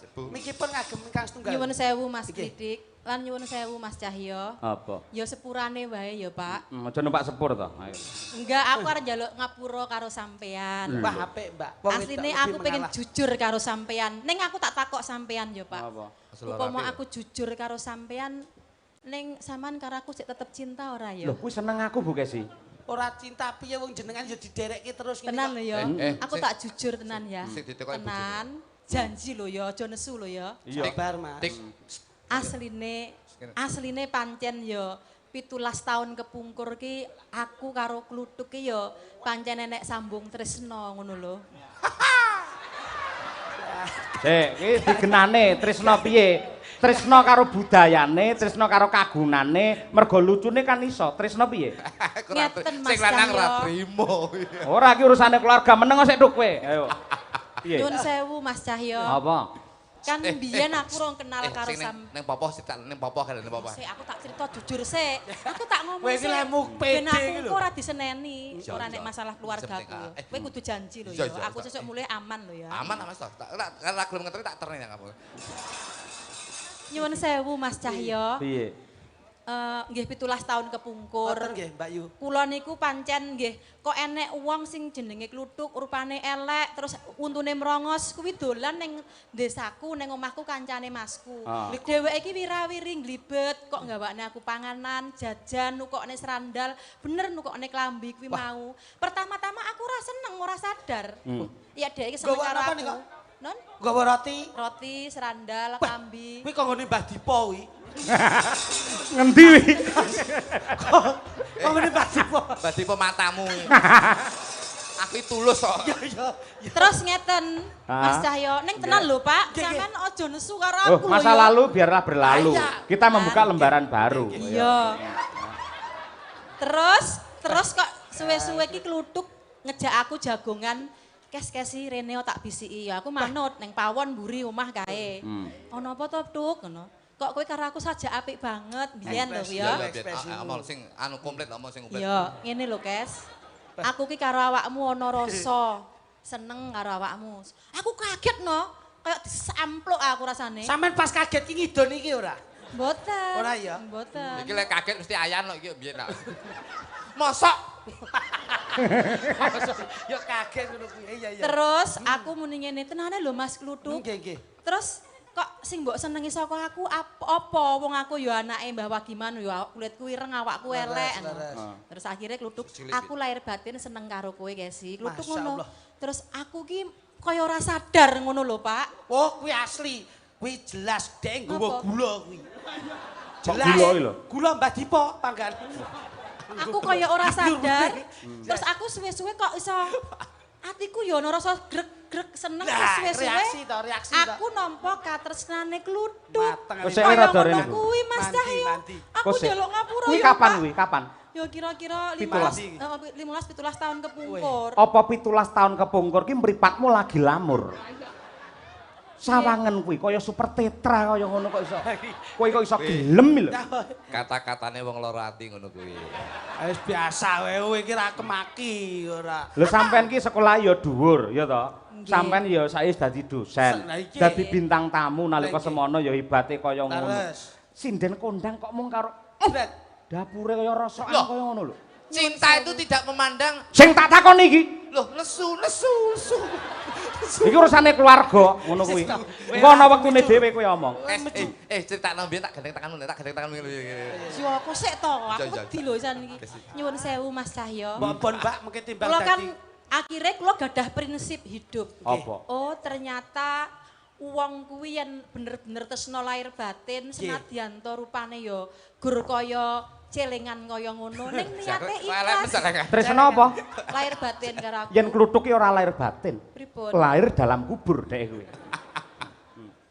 Bu. Niki pun ngagem ingkang setunggal. Nyuwun sewu Mas Iki. Kritik, lan nyuwun sewu Mas Cahyo. Apa? Ya sepurane wae ya, Pak. Aja numpak sepur to. Ayo. Enggak, aku arep njaluk ngapura karo sampean. Wah apik, Mbak. Wong wedok Asline lebih aku pengen mengalah. jujur karo sampean. Ning aku tak takok sampean ya, Pak. Apa? Upama aku jujur karo sampean, ning sampean karo aku sik tetep cinta ora ya? Loh, kuwi seneng aku Bu Kesi. Ora cinta piye wong jenengan ya diderekke terus ngene Tenan kok. lho ya. Aku sik. tak jujur tenan ya. Sik ditekoki Tenan. Janji lho ya, aja nesu lho ya. Iya. Sabar, Mas. Dik. Asline pancen ya 17 tahun kepungkur ki aku karo kluthuk ki ya pancen enek sambung tresno ngono lho. Sik, iki digenane tresna piye? Tresna karo budayane, tresna karo kagunane, mergo lucune kan iso. Tresna piye? Ngeten, Mas Sing lanang ra Cahyo. trimo. Ora iki urusane keluarga, meneng sik nduk kowe. Ayo. Piye? Nyuwun sewu Mas Cahyo. Apa? Kan biyen aku rong kenal karo sing sam. ning popo sik ning popo kan ning popo. Sik, aku tak cerita jujur sik. Aku tak ngomong Kowe sik. iki lemu Ben pede aku iki lho. engko ora diseneni, Iya, ora iya. nek masalah keluargaku. Sepenting, Kowe kudu janji lho Iya, ya. iya, Aku iya. sesuk mulai aman lho ya. Aman Mas. Tak ora gelem ngeteri tak terne nang kamu. Nyuwun sewu Mas Cahyo. Piye? Nggih 17 tahun kepungkur. Mboten nggih, Mbak Yu. Kula niku pancen nggih kok enek wong sing jenenge kluthuk, rupane elek, terus untune merongos kuwi dolan ning desaku, ning omahku kancane masku. Ah. Dheweke iki wirawiri glibet, kok nggawakne aku panganan, jajan, nukokne serandal, bener nukokne klambi kuwi mau. Pertama-tama aku ora seneng, ora sadar. Ya dhek iki seneng Gawa karo apa aku. nih, kok? Non, Gawa roti. roti, serandal, klambi. Kuwi kok nggone Mbah Dipo kuwi. Ngendi wi? Kok nggone Mbah Dipo. Berarti matamu. Aku iki tulus kok. Iya. Terus ngeten, Mas Ah. Cahyo, ning tenan lho Pak, Nggih, nggih. sampean aja nesu karo Oh, aku lho masa ya. lalu biarlah berlalu. Iya. Kita membuka lembaran baru. Iya. Terus kok suwe-suwe iki kluthuk ngejak aku jagongan kes-kesi Rene tak bisiki ya aku manut ning pawon mburi omah kae. Ono apa to, Tuk? Ngono. Kok kowe karo aku sajak apik banget biyen lho ya. Omong sing anu komplit omong sing komplit. Iya, ngene lho, Kes. Aku ki karo awakmu ana rasa seneng karo awakmu. Aku kaget no, kayak disampluk aku rasane. Sampeyan pas kaget ki ngidon iki ora? Mboten. Ora ya? Mboten. Iki lek kaget mesti ayan kok iki biyen nak. Mosok Ya kaget ngono kuwi. Iya iya. Terus aku muni ngene, tenane lho Mas Kluthuk. Nggih nggih. Terus kok sing mbok senengi saka aku apa wong aku ya anake Mbah Wagiman ya kulitku ireng awakku elek. leres. Terus akhirnya Kluthuk Cilik, aku lahir batin seneng karo kowe Kesi. Kluthuk Masya ngono. Allah. Terus aku ki kaya ora sadar ngono lho Pak. Oh, kuwi asli. Kuwi jelas dek nggawa Apa? gula kuwi. Kok gula iki lho? Gula Mbah Dipo panggan. Aku kaya ora sadar. Terus aku suwe-suwe kok iso atiku ya ana rasa greg-greg seneng terus Nah, suwe-suwe. reaksi to, reaksi to. Aku nampa katresnane Kluthuk. Mateng. Kok sik Kaya rada rene, ngono Bu. kuwi Mas Mandi, Cahyo. mandi. Aku Kok sik? njaluk ngapura Kuwi ya, kapan Pak. kuwi? Kapan? Ya kira-kira 17. 17 tahun kepungkur. Apa 17 tahun kepungkur ki mripatmu lagi lamur? Sawangen kuwi kaya super tetra kaya ngono kok iso. Kowe kok iso gelem lho. Kata-katane wong lara ati ngono kuwi. Wis biasa kowe iki ra kemaki ora. Lho sampean ki sekolah ya dhuwur ya to. Sampean ya saiki dadi dosen. Dadi bintang tamu nalika semono ya hebate kaya ngono. Sinden kondang kok mung karo dapure kaya rosokan kaya ngono lho. Cinta itu tidak memandang. Sing tak takoni iki. Loh, nesu. Iki urusane keluarga ngono kuwi. Engko ana wektune dhewe kowe omong. Critakno mbiyen tak gendeng tanganmu. Yo aku sik to, aku wedi lho jan iki. Nyuwun sewu Mas Cahyo. Mbak mungkin timbang Kula kan dadi. akhirnya kula gadah prinsip hidup. Apa? Oh, ternyata wong kuwi yen bener-bener tresna lahir batin senadyan to rupane ya gur kaya celengan kaya ngono ning niate ikhlas. Tresna apa? Lahir batin karo aku. Yen kluthuk ki ora lahir batin. Pripun? Lahir dalam kubur dhek kuwi.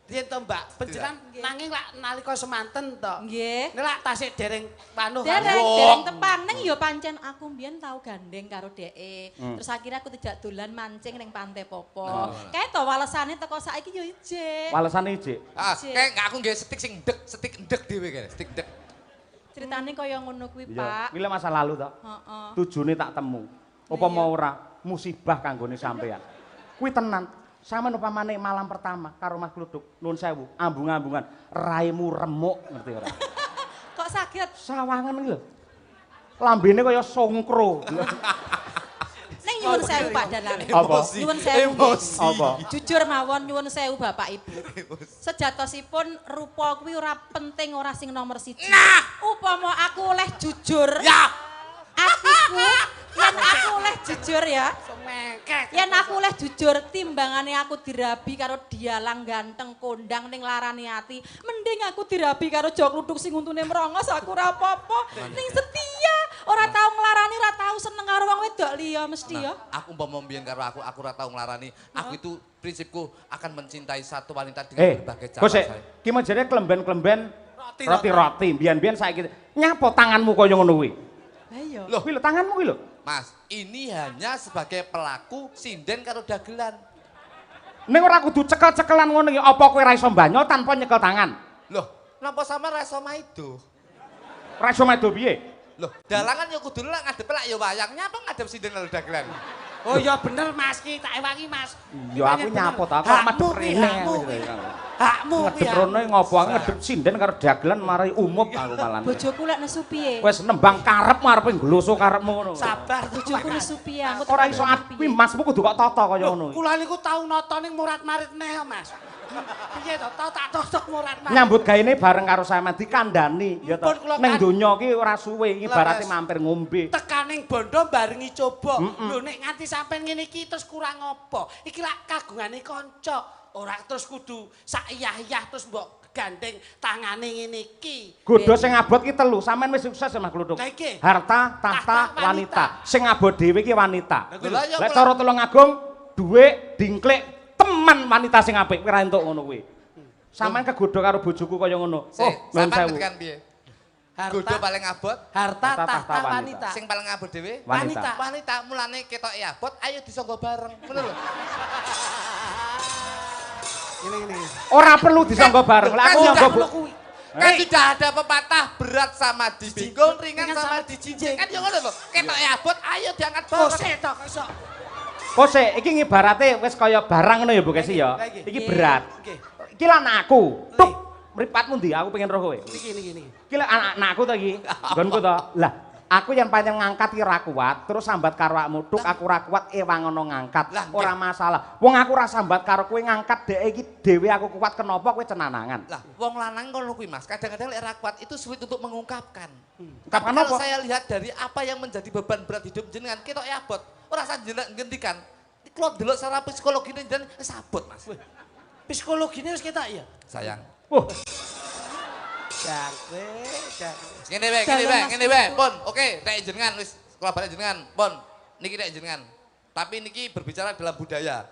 Yen to Mbak, panjenengan nanging lak nalika semanten to. Nggih. Nek lak tasik dereng panuh. Dereng tepan ning ya pancen aku mbiyen tau gandeng karo dheke. Terus akhirnya aku tidak dolan mancing ning Pantai Popo. Kae to walesane teko saiki yo ijik. Walesane ijik. Kayak aku nggih stik ndek dhewe kene, stik ndek. Ceritane kaya ngono kuwi, Iya, Pak. kuwi masa lalu to. Heeh. Tujune tak temu. Apa mau ora musibah kanggone sampean. Kuwi tenan. Sampeyan upamane malam pertama karo Mas Kluthuk, nuwun sewu, ambung-ambungan, raimu remuk, ngerti ora? Kok saged? Sawangen iki lho. Lambene kaya songkro. Ning nyuwun sewu Pak Dalang. Apa? Nyuwun sewu. Apa? Jujur mawon nyuwun sewu Bapak Ibu. Sejatosipun rupa kuwi ora penting, ora sing nomor 1. Nah! Upama aku oleh jujur. Ya. Atiku yen aku oleh jujur ya. Mengkek. Yen aku oleh jujur timbangane aku dirabi karo dialang ganteng kondang ning larane ati, mending aku dirabi karo jok kluthuk sing untune merongos aku ora apa-apa. Ning setia, ora tau nglarani, ora tau seneng karo wong wedok liya mesti ya. Aku umpama mbiyen karo aku ora tau nglarani. Aku itu prinsipku akan mencintai satu wanita dengan berbagai cara. Kok sik, ki menjane klemben-klemben roti-roti, mbiyen-mbiyen saiki nyapa tanganmu kaya ngono kuwi? Lah iya. Loh, kuwi lho tanganmu kuwi lho. Mas, ini hanya sebagai pelaku sinden karo dagelan. Ning ora kudu cekel-cekelan ngono ya, apa kowe ora iso mbanyol tanpa nyekel tangan? Loh, napa sama reso maido? Ora iso medo piye? Loh, dalangan ya kudu lek ngadep lek ya wayang. Nyapa ngadep sinden karo dagelan? Oh iya bener Mas ki tak ewangi Mas. Ya aku nyapa to, aku madhep rene. Hakmu ki. Ngedep rono ngopo aku ngedep sinden karo dagelan mari umum aku malan. Bojoku lek nesu piye? Wis nembang karepmu arepe ngloso karepmu ngono. Sabar Bojoku nesu piye? Aku Ora iso kuwi masmu kudu kok tata kaya ngono. Kula niku tau nata ning murat-marit neh Mas. Piye to? Tau tak totok murat-marit. Nyambut gaene bareng karo sampean dikandani ya to. Pun kula Ning donya ki ora suwe, ibarate Leres. mampir ngombe. Tekaning bondo barengi coba. Lho nek nganti sampean ngene iki terus kurang apa? Iki lak kagungane kanca. Ora terus kudu sak iyah-iyah terus mbok gandeng tangane ngene iki. Godho sing abot ki telu, sampean wis sukses ya Mas Kluthuk. Lah iki. Harta, tahta, Tahta, wanita. Sing abot dhewe ki wanita. Lah ya Lek cara Tulungagung, dhuwit, dingklik, teman wanita sing apik kowe ra entuk ngono kuwi. Sampeyan kegodho karo bojoku kaya ngono. Sik, nuwun sampean sewu. ngerti kan piye? Harta, Godho paling abot, harta, Tahta, tahta, wanita. wanita. sing paling abot dhewe Wanita. Wanita mulane ketoke abot, ayo disangga bareng. Ngono lho. Ini. Ora perlu disangga bareng. Lah aku Kan nyangga Ngono kuwi. Kan tidak ada pepatah berat sama dijinggol, ringan sama dijinjing. Kan yo ngono lho. Ketoke abot, ayo diangkat Oh, bareng. sik to iso. Kok sik iki ngibarate wis kaya barang ngono ya Bu Kesi ya. Iki berat. Nggih. Iki lan aku. Tuk, mripatmu ndi? Aku pengen roh kowe. Niki. Iki lek anak-anakku to iki. Nggonku to. Lah, aku yang pancen ngangkat ki ora kuat, terus sambat karo awakmu tuk aku ora kuat ewang ngono ngangkat. Lah, Ora masalah. Wong aku ora sambat karo kowe ngangkat dhek iki dhewe aku kuat kenapa kowe cenanangan. Lah, wong lanang kono kuwi Mas, kadang-kadang lek ra kuat itu sulit untuk mengungkapkan. Ungkapkan Tapi kalau apa? saya lihat dari apa yang menjadi beban berat hidup jenengan, ketoke abot. Ora usah ngendikan. Kalau delok secara psikologi dan sabot Mas. Psikologine wis ketok ya. Sayang. Wah, Ngene wae. Pon, oke, nek jenengan wis kula balik jenengan. Pon, niki nek jenengan. Tapi niki berbicara dalam budaya.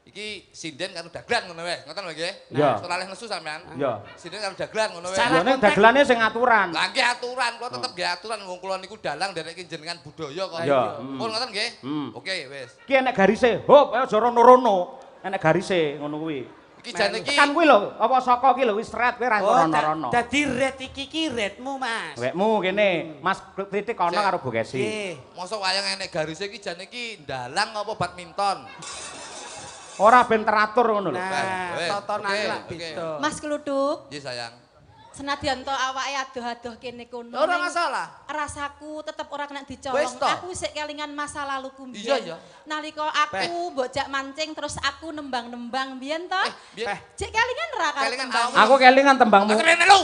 Iki sinden karo dagelan ngono wae. Ngoten lho nggih. Iya. Ora leh nesu sampean. Iya. Sinden karo dagelan ngono wae. ya nek dagelane sing aturan. Lah nggih aturan, kula tetep nggih aturan wong kula niku dalang ndereke jenengan budaya kok. Iya. Pun ngoten nggih? Hmm. Oke, wis. Ki enek garise, hop ayo aja rono-rono. Enek garise ngono kuwi. Iki Ki jane iki. Kan kuwi lho, apa saka ki lho wis ret kowe ra rono-rono. Dadi ret iki ki retmu, Mas. Wekmu kene, Mas Titik kono Cek. karo Bu Kesi. Nggih. Mosok wayang enek garise iki jane iki ndalang apa badminton. Ora ben teratur ngono lho. Nah, Weh, totonane oke, lak oke. beda. Mas Kluthuk, Nggih sayang. senadyan to awake adoh-adoh kene kono. Ora ning masalah. Rasaku tetep ora kena Wis dicolong. to. Aku sik kelingan masa laluku Iya, mbiyen. iya. Nalika aku mbok jak mancing terus aku nembang-nembang mbiyen to. Biyen. Cek kelingan ra karo Kelingan tembang. awak. Aku kelingan tembangmu. Aku rene lu.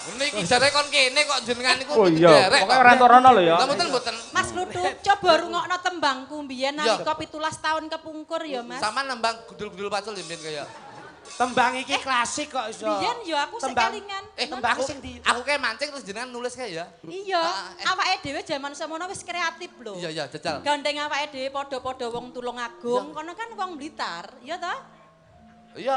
Niki jare kon kene kok jenengan niku Oh iya, derek pokoke kok. ora rono lho ya. Lah mboten. Mas Kluthuk, coba rungokno tembangku mbiyen Iya. nalika 17 tahun kepungkur ya, Mas. Sama nembang gudul-gudul pacul ya mbiyen kaya. Tembang iki klasik kok iso. Biyen ya aku sik Tembang. kelingan. Tembang aku sing di aku kayak mancing terus jenengan nulis kayak ya. Iya, Ah, awake dhewe jaman semono wis kreatif lho. Iya iya jajal. Gandeng awake dhewe padha-padha wong Tulungagung, kono kan wong Blitar, ya toh? Iya,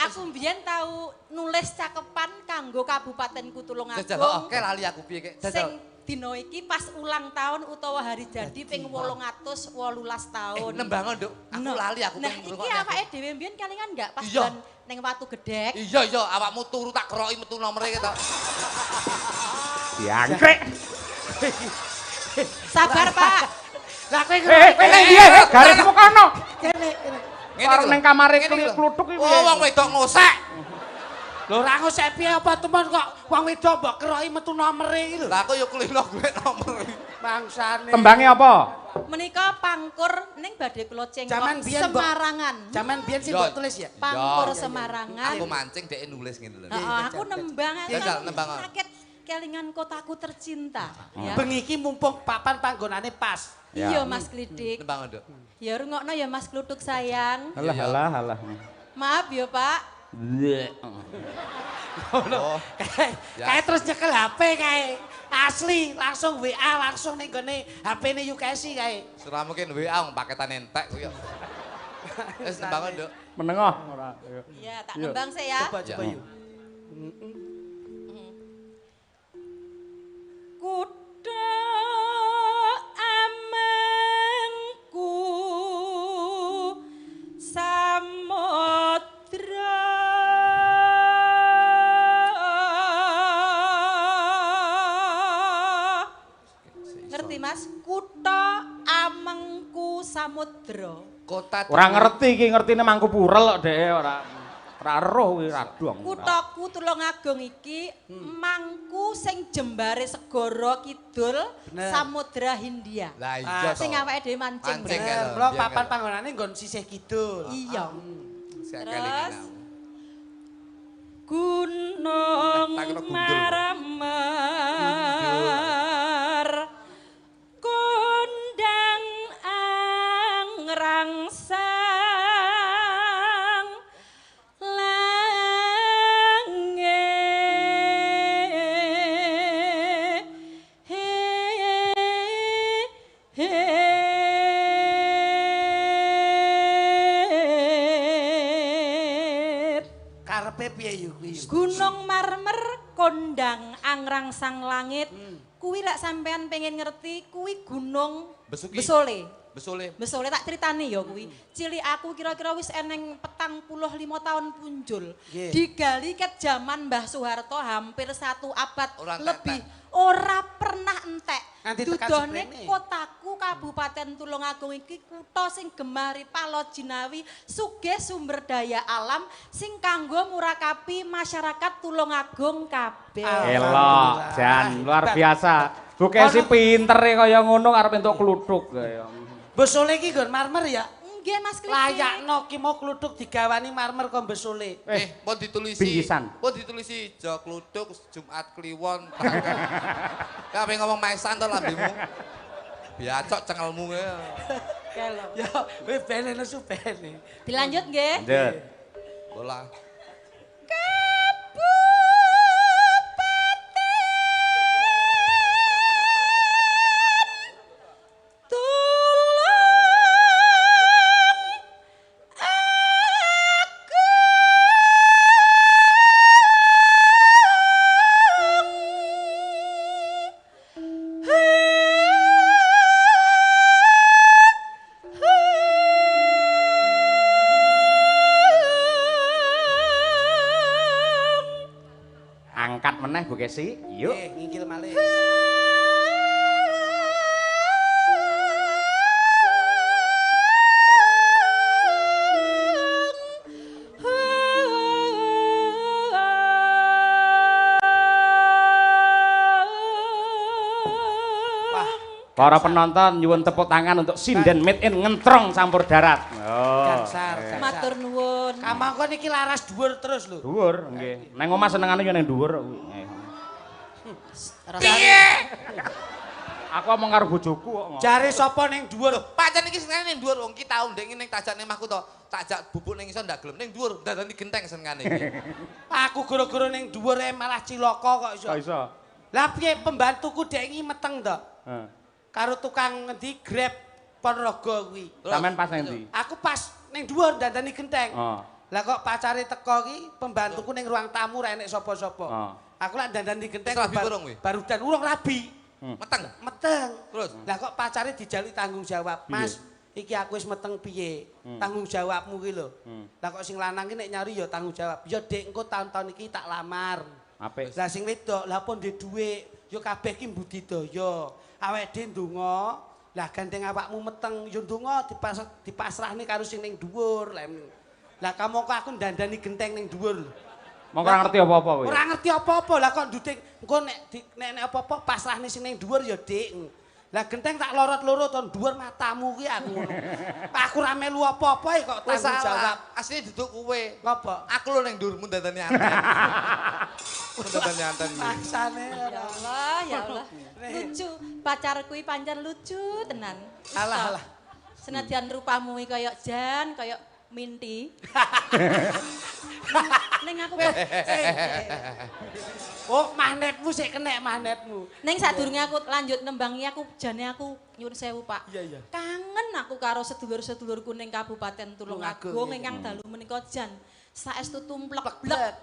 Aku mbiyen tau nulis cakepan kanggo Kabupatenku jajal. Tulungagung. Oke lali aku piye kek. Sing Jajal. dina iki pas ulang tahun utawa hari jadi ping 818 tahun. Nembang nduk. Aku Nah, lali aku Nah, pengen iki ngrungokne aku. awake dhewe mbiyen kalingan enggak pas Iya. dan ning Watu Gedek. Iya iya awakmu turu tak keroki metu nomere ketok. Diangkrek. Sabar, Pak. Lah kowe Kowe nang ndi? Garismu kono. kene. Karo ning kamare Kluthuk iki Oh, piye? wong wedok ngosek. Lho ra ngosek piye apa temen kok wong wedok mbok keroki metu nomere iki lho. Lah aku yo kulino golek nomor. Bangsane. Tembange apa? Menika pangkur ning badhe kula cengkok Jaman biyen, Mbok. Semarangan. Jaman biyen sing Yo. mbok tulis ya. Pangkur Iya, iya. Semarangan. Aku mancing dhek nulis ngene lho. Heeh, aku nembang Jajal, nembang. sakit kelingan kotaku tercinta. Ya. Bengi iki mumpung papan panggonane pas. Iya Mas Klidik. Nembang nduk. Ya rungokno ya Mas Kluthuk sayang. Alah alah alah. Maaf ya Pak. Oh, Ya. Kayak terus nyekel HP kae. Asli langsung WA langsung ning gone HP-ne Yukesi kae. surah mungkin WA wong paketan entek kuwi yo. Wis nembang nduk. Menengah ora. Ya tak Iya. nembang sih ya. Coba coba Ya. yuk. Kutha amangku samudra ngerti Mas? Kutha amengku samudra. Kota Ora ngerti iki, ngertine Mangkupurel kok dhek ora. Ora eruh kuwi radong. Kuthaku Tulungagung iki mangku sing jembare segara kidul Bener. Samudra Hindia. Lah iya Sing toh. awake dhewe mancing. Mancing, bener. kan. Lho Biyen papan kan. panggonane nggon sisih kidul. Iya. Saya Terus? kelingan aku. Gunung Tak kira gundul. Maramar kondang angrangsang langit. Karepe piye yuk kuwi? Gunung Marmer kondang angrangsang langit. Kuwi lek sampean pengen ngerti, kuwi gunung Besuki. Besole. Besole. Besole tak critani ya kuwi. Cilik aku kira-kira wis eneng 45 tahun punjul. Nggih. Digali ket zaman Mbah Soeharto hampir 1 abad Ora entek, lebih. Ora pernah entek. Nganti tekan Dudone seprene. kotaku Kabupaten Tulungagung iki kutha sing gemari Palojinawi sugih sumber daya alam sing kanggo murakapi masyarakat Tulungagung kabeh. Elok, Jan, luar biasa. Bu Kesi pinter kaya ngono arep entuk kluthuk kaya. Besole iki nggon marmer ya. Nggih Mas Klidik. Layakno ki mau kluthuk digawani marmer kok besole. Pun ditulisi. bingkisan. Pun ditulisi Jo Kluthuk Jumat Kliwon. Kape ngomong maisan to lambemu. Biacok cengelmu ya. Kelo. Ya wis bene nesu bene. Dilanjut nggih. Lanjut. Bola. meneh Bu Kesi. Yuk. Ngingkil malih. Para penonton nyuwun tepuk tangan untuk sinden made in ngentrong campur darat. Oh. Gansar. Matur nuwun. Kamangkon iki laras dhuwur terus lho. Dhuwur nggih. Nang omah senengane yo ning dhuwur. Piye? Aku omong karo bojoku kok. Jare sapa ning dhuwur? Pancen iki senengane ning dhuwur wong ki tau ndek ning tajak ning omahku to. Tajak bubuk ning iso ndak gelem ning dhuwur dadani genteng senengane iki. Aku gara-gara ning dhuwur malah cilaka kok iso. Kok iso? Lah piye pembantuku dek iki meteng to? Heeh. Karo tukang ngendi Grab Ponorogo kuwi. Sampeyan pas nang ndi? Aku pas ning dhuwur dandani genteng. Oh. Lah kok pacare teko ki pembantuku ning ruang tamu ra enek sapa-sapa. Oh. Aku lak dandani genteng Wis rabi kurung kuwi? barudan urung rabi. Meteng. Meteng. Terus? Lah kok pacare dijaluk tanggung jawab. Mas, iki aku wis meteng piye? Tanggung jawabmu ki lho. Lah kok sing lanang ki nek nyari ya tanggung jawab. Ya Dik, engko tahun-tahun iki tak lamar. Apik. Lah sing wedok, lah pon ndek dhuwit, ya kabeh ki budidaya. Awake dhewe ndonga, lah gandeng awakmu meteng, ya ndonga dipasrahne karo sing ning dhuwur. Lah kamangka aku ndandani genteng ning dhuwur. Mongko ora ngerti apa-apa kowe. Ora ngerti apa-apa, lah kok nduting engko nek apa-apa pasrahne sing ning dhuwur ya Dik. Lah genteng tak lorot-lorot ton dhuwur matamu ki aku ngono. Aku ora melu apa-apa kok Wis tanggung jawab. salah. Asline duduk kowe. Ngapa? Aku lho ning dhuwurmu dadani anten. Dadani anten. Maksane Ya Allah, ya Allah. Lucu, pacar kuwi pancen lucu tenan. Alah, alah. Senadyan rupamu iki kaya Jan, kaya Minti. Ning aku Oh, magnetmu sik kenek magnetmu. ning sadurunge aku lanjut nembangi aku jane aku nyuwun sewu, Pak. Iya, iya. Kangen aku karo sedulur-sedulurku ning Kabupaten Tulungagung ingkang dalu menika Jan. Saestu tumplek-blek.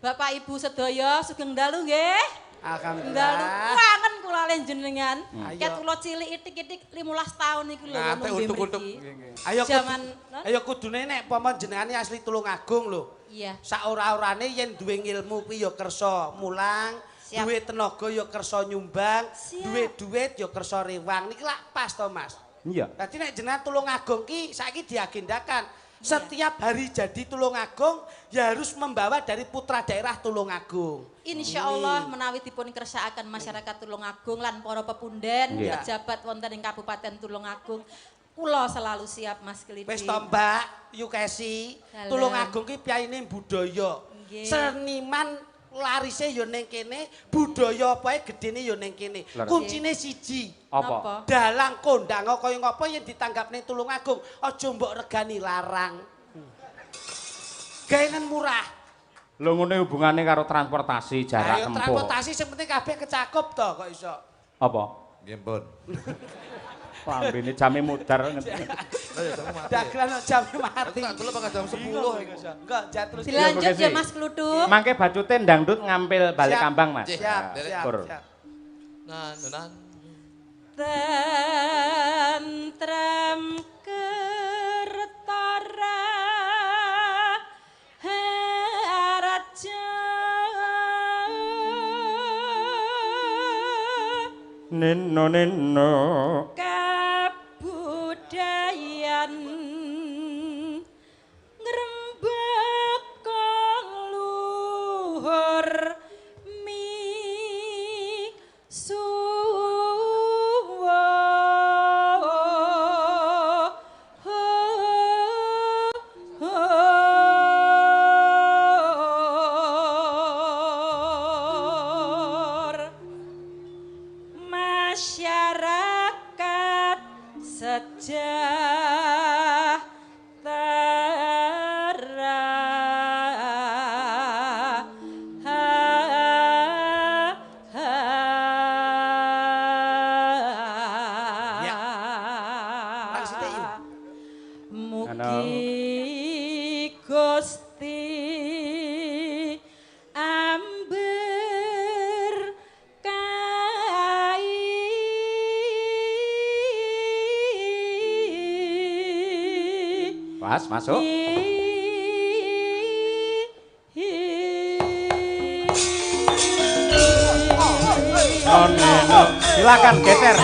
Bapak Ibu sedaya sugeng dalu nggih. Dalu Alhamdulillah. kangen kula le jenengan. Ayo. Ket kula cilik itik-itik 15 tahun iki lho Nate nembe utuk-utuk. mriki. Ayo Zaman ayo kudune nek pama jenengane asli Tulungagung lho. iya. Sak ora-orane yen duwe ngilmu kuwi ya kersa mulang, Siap. duwe tenaga ya kersa nyumbang, Siap. duwe duit ya kersa rewang. Niki lak pas to, Mas. Iya. Dadi nek jenengan Tulungagung ki saiki diagendakan setiap hari jadi Tulungagung ya harus membawa dari putra daerah Tulungagung. Insya Allah menawi dipun kersakaken masyarakat Tulungagung lan para pepunden, Nggih. pejabat wonten ing Kabupaten Tulungagung, kula selalu siap Mas Klidi. Wis to Mbak, Yukesi, Dalam. Tulungagung ki pyaine budaya. Nggih. Seniman larise ya ning kene, budaya apae gedene ya ning kene. Lha. Kuncine siji. Apa? Dalang kondang kaya ngapa yen ditanggap ning Tulungagung, aja mbok regani larang. Gaengan murah. Lho ngene hubungane karo transportasi jarak Ayo tempuh. transportasi sing penting kabeh kecakup to kok iso. Apa? Nggih, Pun. Lambene jame mudar ngene. Dagelan jam mati. Tak dulu bakal jam 10 iku. Enggak, jat terus. Dilanjut Iya, ya Mas Kluduk. Mangke bacute ndangdut ngampil balik Siap. kambang, Mas. Siap, Ya, siap, kur. siap. Nan. Tentrem kertara haraja Nino kabudayan ngrembak kang luhur masyarakat sejahtera. Ya. Lang sithik, Im. Mugi Gusti amber kai Pas masuk. Silakan geser.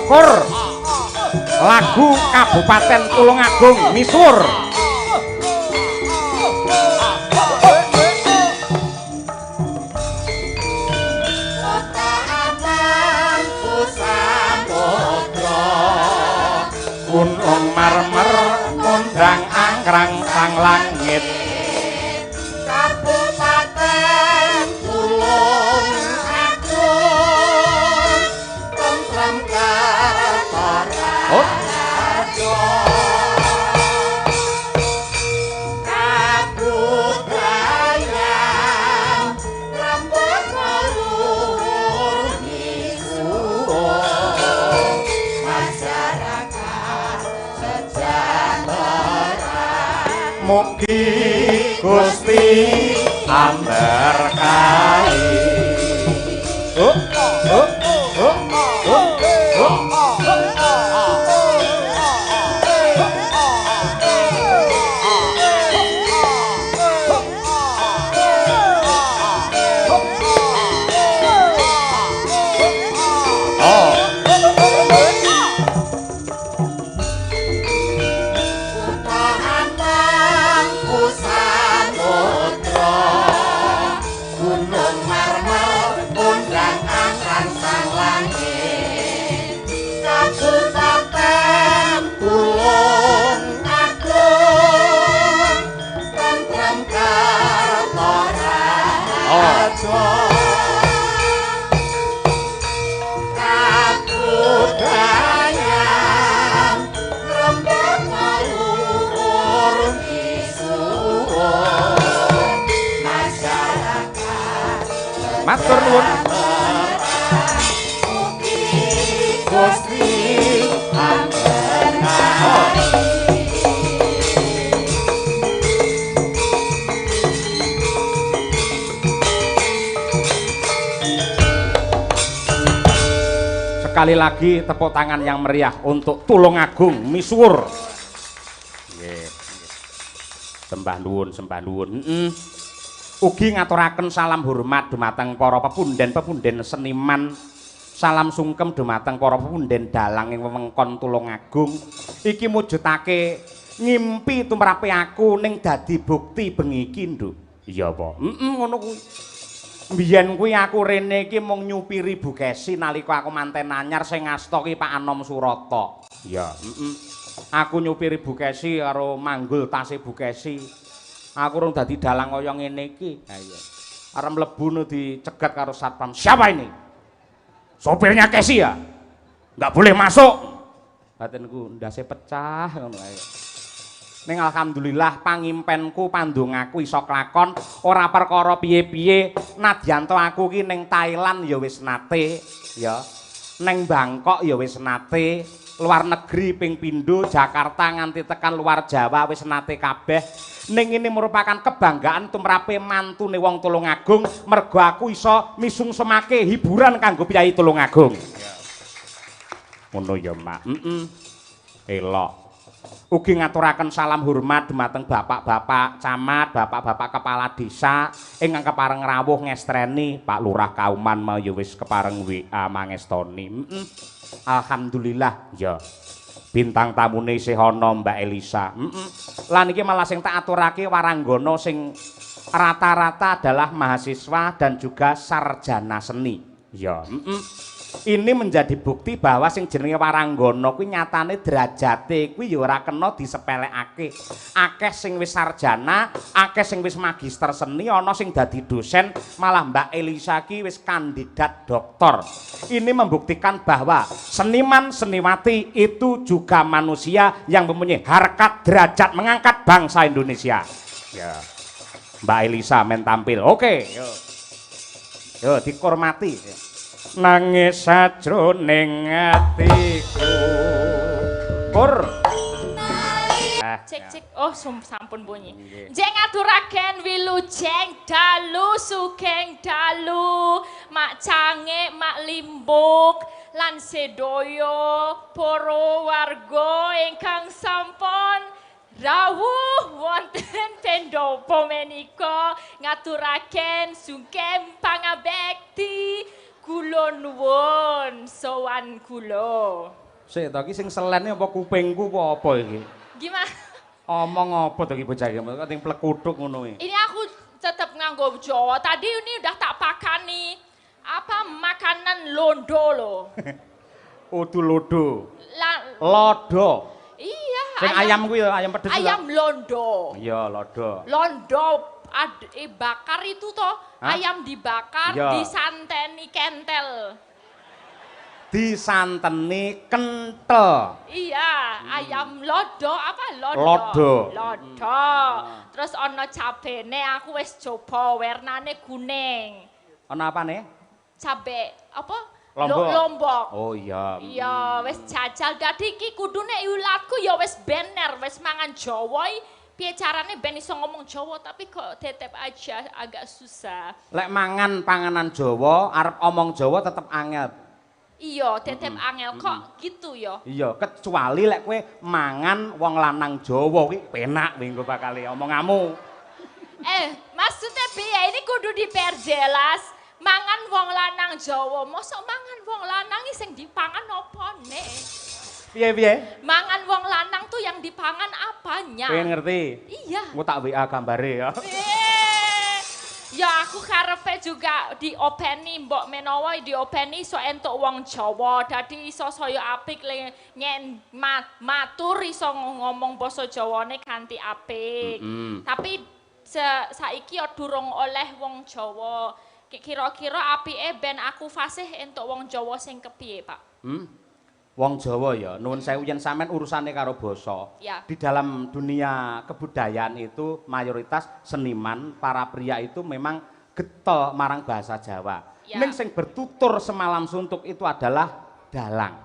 Kur lagu Kabupaten Tulungagung misuwur. Gunung marmer kondang angkrang sang langit Kabupaten Tulungagung tentrem oh kabudayan rembug luhur misuwur masyarakat mugi Gusti amberkahi Matur nuwun. Gusti sekali lagi tepuk tangan yang meriah untuk Tulungagung misuwur. Nggih. Sembah nuwun, sembah nuwun. Ugi ngaturaken salam hormat dumateng para pepunden-pepunden seniman, salam sungkem dumateng para pepunden dalang ing wewengkon Tulungagung. Iki mujudake ngimpi tumrape aku ning dadi bukti bengi iki, Nduk. Iya apa? Ngono kuwi. Mbiyen kuwi aku rene iki mung nyupiri Bu Kesi nalika aku manten anyar sing ngasta ki Pak Anom Surata. Iya, Aku nyupiri Bu Kesi karo manggul tase Bu Kesi. Aku urung dadi dalang kaya ngene iki. Ha iya. Arep mlebu nu dicegat karo satpam. Siapa ini? Sopirnya Kesi ya? Enggak boleh masuk. Batinku ndase pecah ngono ae. Ning alhamdulillah pangimpenku pandongaku iso klakon, ora perkara piye-piye. Nadyan to aku ki ning Thailand ya wis nate, ya. Ning Bangkok ya wis nate. Luar negeri ping pindho Jakarta nganti tekan luar Jawa wis nate kabeh. Ning ini merupakan kebanggaan tumrape mantune wong Tulungagung mergo aku iso misungsumake hiburan kanggo piyai Tulungagung. Ngono ya, Mak. Elok. Ugi ngaturaken salam hormat dumateng bapak-bapak camat, bapak-bapak kepala desa ingkang kepareng rawuh ngestreni Pak Lurah Kauman mau ya wis kepareng WA mangestoni. Alhamdulillah ya. Bintang tamune isih ana Mbak Elisa. Lan iki malah sing tak aturake waranggana sing rata-rata adalah mahasiswa dan juga sarjana seni. Ya, Ini menjadi bukti bahwa sing jenenge waranggana kuwi nyatane derajate kuwi ya ora kena disepelekake. Akeh sing wis sarjana, akeh sing wis magister seni, ana sing dadi dosen, malah Mbak Elisa ki wis kandidat doktor. Ini membuktikan bahwa seniman seniwati itu juga manusia yang mempunyai harkat derajat mengangkat bangsa Indonesia. Ya. Mbak Elisa men tampil. Oke, yo. Yo dihormati. Nangis sajroning atiku. Pur. Cek cek. Oh, sampun bunyi. Jeng aturaken wilujeng dalu sugeng dalu mak cange mak limbuk lan sedaya para warga ingkang sampun rawuh wonten ndopo menika ngaturaken sugeng pangabekti kula nuwun sowan kula. Sik to iki sing selene apa kupingku apa iki? Gimana? Omong apa to iki bocah iki? Kok ting plekuthuk ngono iki. Ini aku tetap nganggo Jawa. Tadi ini udah tak pakani apa makanan londo loh. Udu lodo. Lodo. Lodo. Iya. Sing ayam kuwi ya, ayam pedes. Ayam londo. Iya, lodo. Londo bakar itu toh. Hah? Ayam dibakar, Iya. disanteni kentel. Disanteni kentel. Iya, ayam lodo apa lodo? Lodo. Lodo. Terus ono cabene aku wis coba warnane kuning. Ana apane? Cabe apa? Lombok. Lombok. Oh iya. Iya, wis jajal. Dadi iki kudune ilatku ya wis bener, wis mangan Jawa. Piye carane ben iso ngomong Jawa tapi kok tetep aja agak susah. Lek mangan panganan Jawa, arep omong Jawa tetep angel. Iya, tetep angel kok gitu ya. Iya, kecuali lek kowe mangan wong lanang Jawa kuwi penak kuwi engko bakal omonganmu. Maksudnya piye? Ini kudu diperjelas. Mangan wong lanang Jawa, mosok mangan wong lanang sing dipangan opone? Piye-piye? Mangan wong lanang tuh yang dipangan apanya? Kowe ngerti? Iya. Engko tak WA gambare ya. Ya aku karepe juga diopeni mbok menawa diopeni iso entuk wong Jawa. Dadi iso saya apik nyen matur iso ngomong basa Jawane kanthi apik. Tapi saiki ya durung oleh wong Jawa. Kira-kira apike ben aku fasih entuk wong Jawa sing kepiye, Pak? Wong Jawa ya, nuwun sewu yen sampean urusane karo basa. Ya. Di dalam dunia kebudayaan itu mayoritas seniman, para pria itu memang getol marang bahasa Jawa. Ya. Ning sing bertutur semalam suntuk itu adalah dalang.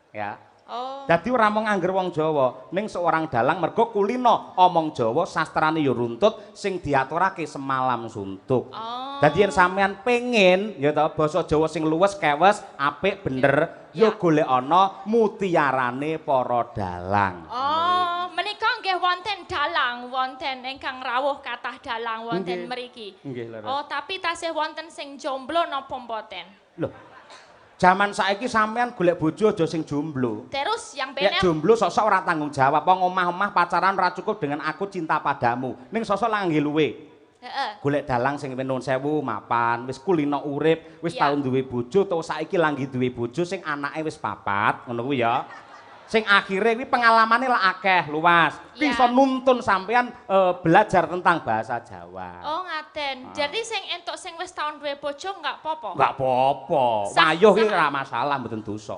Ya. Oh. Dadi ora mung angger wong Jawa, ning seorang dalang mergo kulino omong Jawa sastrane ya runtut sing diaturake semalam suntuk. Oh. Dadi yen sampean pengen ya ta basa Jawa sing luwes kewes apik bener ya golek ana mutiarane para dalang. Oh, menika nggih wonten dalang, wonten ingkang rawuh kathah dalang wonten mriki. Nggih, Lara. Oh, tapi tasih wonten sing jomblo napa mboten? Loh. Zaman saiki sampean golek bojo aja sing jomblo. Terus yang Ya bener jomblo sosok ora tanggung jawab. Wong omah-omah pacaran ora cukup dengan aku cinta padamu. Ning sosok lah nggih luwe. heeh. Golek dalang sing nuwun sewu mapan, wis kulino urip, wis Iya. tau duwe bojo, to saiki lagi duwe bojo sing anake wis 4, ngono kuwi ya. Sing akhire kuwi pengalamane lah akeh, luas. Iya. Bisa nuntun sampean belajar tentang bahasa Jawa. Oh, ngaten. Jadi sing entuk sing wis tahun duwe bojo enggak apa-apa. Enggak apa-apa. Sah- Wayuh iki sah. ora masalah, mboten dosa.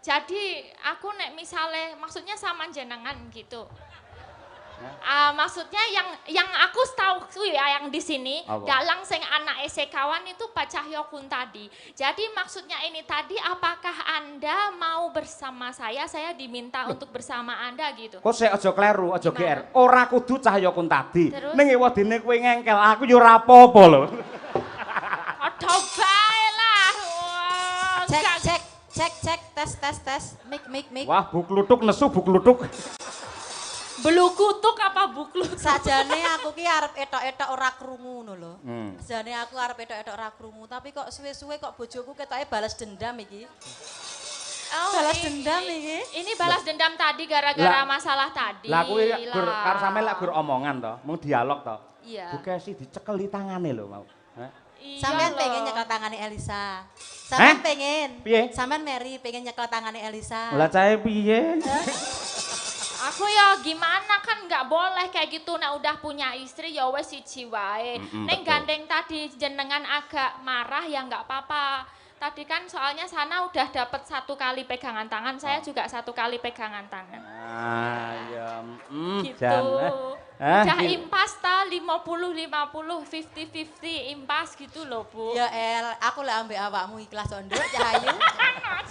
Jadi aku nek misale maksudnya sama jenengan gitu. Maksudnya yang aku tahu ya yang di sini Apa? dalang sing anak sekawan itu Pak Cahyo Kuntadi. Jadi maksudnya ini tadi apakah Anda mau bersama saya? Saya diminta untuk bersama Anda gitu. Kok sik aja kleru, aja Gimana? GR. Ora kudu Cahya Kuntadi. Terus? Ning ewadene kowe ngengkel, aku ya ora apa-apa lho. Padha bae lah. Wah, Cek, enggak- cek, tes. Mik. Wah, bu kluthuk nesu bu kluthuk. Belu kutuk apa bukluk? Sajane aku ki arep etok-etok ora krungu ngono lho. Hmm. Sajane aku arep etok-etok ora krungu, tapi kok suwe-suwe kok bojoku ketoke balas dendam iki. Oh, Balas i- dendam i- iki. Ini balas dendam tadi gara-gara Lah- masalah tadi. Lah kuwi gur lah. karo sampean lek gur omongan to, mung dialog to. Iya. Bu Kesi dicekeli tangane lho mau. Hah? Iya Sampean loh. pengen nyekel tangane Elisa. Sampean Hah? pengen. Piye? Sampean Mary pengen nyekel tangane Elisa. Lah cahe piye? Aku ya gimana kan nggak boleh kayak gitu. Nah udah punya istri ya wes siji wae. Neng betul. gandeng tadi jenengan agak marah ya nggak apa-apa. Tadi kan soalnya sana udah dapat 1 kali pegangan tangan, saya juga 1 kali pegangan tangan. Ah, ya. Gitu. Jan. Udah Gitu. impas ta 50-50, 50-50 impas gitu loh Bu. Ya El, aku lek ambek awakmu ikhlas nduk Cahayu.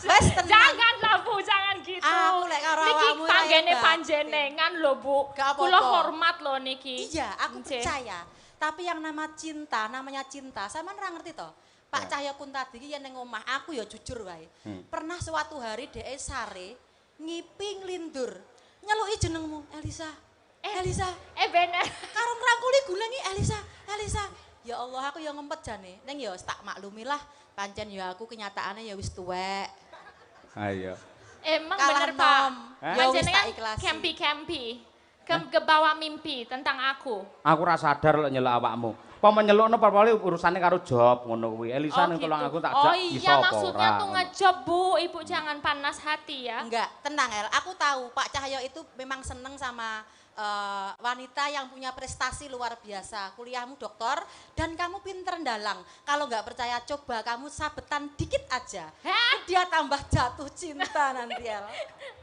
Wes tenang. Janganlah Bu, jangan gitu. Aku lek karo Niki awakmu ra panggene hebat. panjenengan lho Bu. Gak apa-apa. Kula hormat loh niki. Iya, aku Nggih. percaya. Tapi yang namanya cinta, sampean ora ngerti toh? Pak Cahyo Kuntadi iki yen ning omah, aku ya jujur wae. Pernah suatu hari dhek sare ngipi nglindur. Nyeluki jenengmu, Elisa. Elisa, bener. karo ngrangkuli gulengi Elisa. Elisa. Ya Allah, aku ya ngempet jane. Ning ya tak maklumi lah, pancen ya aku kenyataannya ya wis tuwek. Ayo. Emang Kalah bener Pak. nom. Ya wis tak Panjenengan ikhlasi. campi-campi. Ke bawah mimpi tentang aku. Aku ora sadar lek nyeluk awakmu. Apa menyelukno paling urusane karo job ngono kuwi. Elisa ning tolong aku tak Oh jak iso iya, apa maksudnya ora. tuh ngejob Bu, Ibu jangan panas hati ya. Enggak, tenang El. Aku tahu Pak Cahyo itu memang seneng sama wanita yang punya prestasi luar biasa. Kuliahmu doktor dan kamu pinter dalang. Kalau nggak percaya coba kamu sabetan dikit aja. Hah? Dia tambah jatuh cinta nanti El.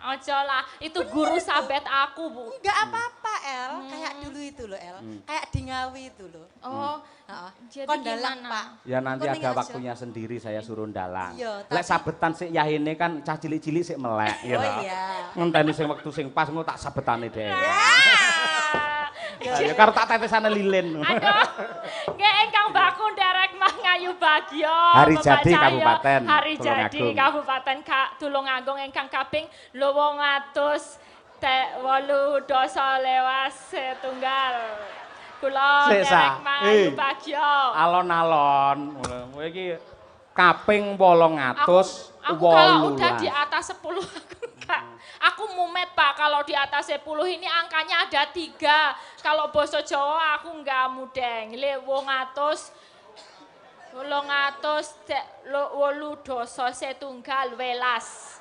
Ojo lah, itu guru sabet aku Bu. Enggak apa-apa El, kayak dulu itu loh El. Kayak di Ngawi itu loh. Oh, Heeh. jadi Kon dalang, gimana? Pak. Ya nanti Kon ada tinggal waktunya sendiri saya suruh ndalang. Iya, Lek tapi- sabetan sik yahine kan cah cilik-cilik sik melek ya. Oh toh. iya. Ngenteni sing wektu sing pas engko tak sabetane dhewe. Ah, Ya karo tak tetesane lilin. Aduh, nggak engkang baku derek mah ngayu bagyo. Hari Bapak Jadi Cahyo. Kabupaten Hari Jadi Tulungagung. Kabupaten Tulungagung engkang kaping 808 lewas setunggal. Kula Sik, Sa. derek mah ngayu bagyo. Alon-alon. Kowe iki kaping 800 Aku kalau udah di atas 10 aku enggak. Aku mumet Pak, kalau di atas 10 ini angkanya ada 3. Kalau basa Jawa aku enggak mudeng. Le 800 setunggal welas.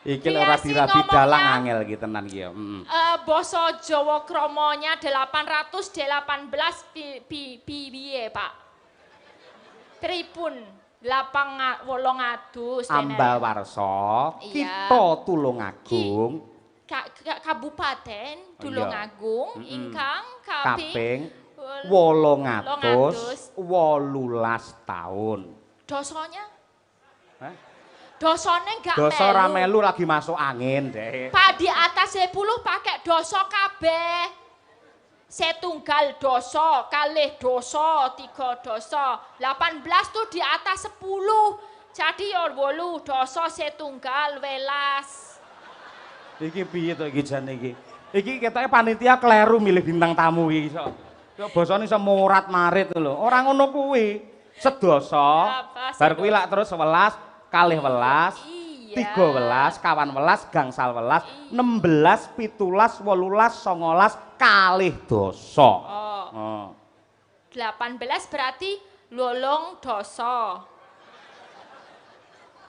Iki lek ora Dia sih dirabi ngomongnya- dalang angel iki tenan iki ya. Basa Jawa kromonya 818 piye Pak? Pripun 800 Ambal Warsa, Iya. kita Tulungagung, Kabupaten Tulungagung ingkang kaping wol- 818 tahun. dosanya Hah? dosanya enggak Dosa ora melu lagi masuk angin deh. Pak di atas 10 pakai dosa kabeh. Setunggal dosa, kalih dosa, 3 dosa. 18 tuh di atas 10. Jadi ya 8 dosa setunggal welas. Iki piye to iki jan iki? Iki ketoke panitia kleru milih bintang tamu iki iso. Kok basane iso murat-marit lho. Ora ngono kuwi. Sedoso. Ya, Pak, Bar kuwi lak terus 11, kalih 11, Iya. 13, kawan 11, gangsal 11, 16, 17, 18, 19, kalih dosa. Oh. 18 berarti lolong dosa.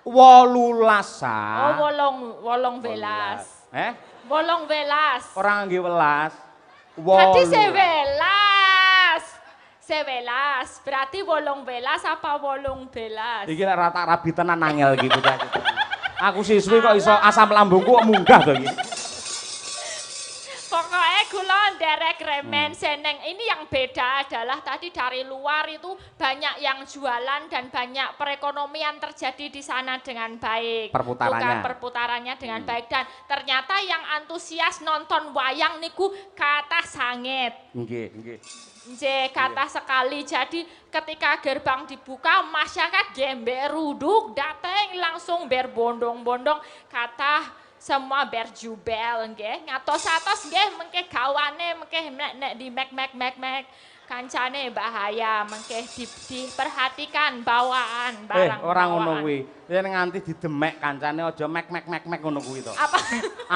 18. Oh, wolong welas. 18. Wolong welas. Orang ngangge welas. Berarti 18. sewelas. Berarti wolong welas apa wolong belas? Iki lek rata rabi tenan angel gitu bocah iki. Aku siswi kok iso asam lambungku kok munggah to iki. Pokoknya kula nderek remen seneng. Ini yang beda adalah tadi dari luar itu banyak yang jualan dan banyak perekonomian terjadi di sana dengan baik. Perputarannya. Bukan perputarannya dengan baik. Dan ternyata yang antusias nonton wayang niku kata sanget. Nggih, nggih. Nggih, kata sekali. Jadi ketika gerbang dibuka, masyarakat gember ruduk, dateng langsung berbondong-bondong. Kata semua berjubel nggih. Ngatos-atos nggih mengke gawane mengke nek di mek kancane bahaya mengke diperhatikan bawaan barang. Ora ngono bawaan. kuwi. Yen nganti didemek kancane aja mek ngono kuwi to. Apa?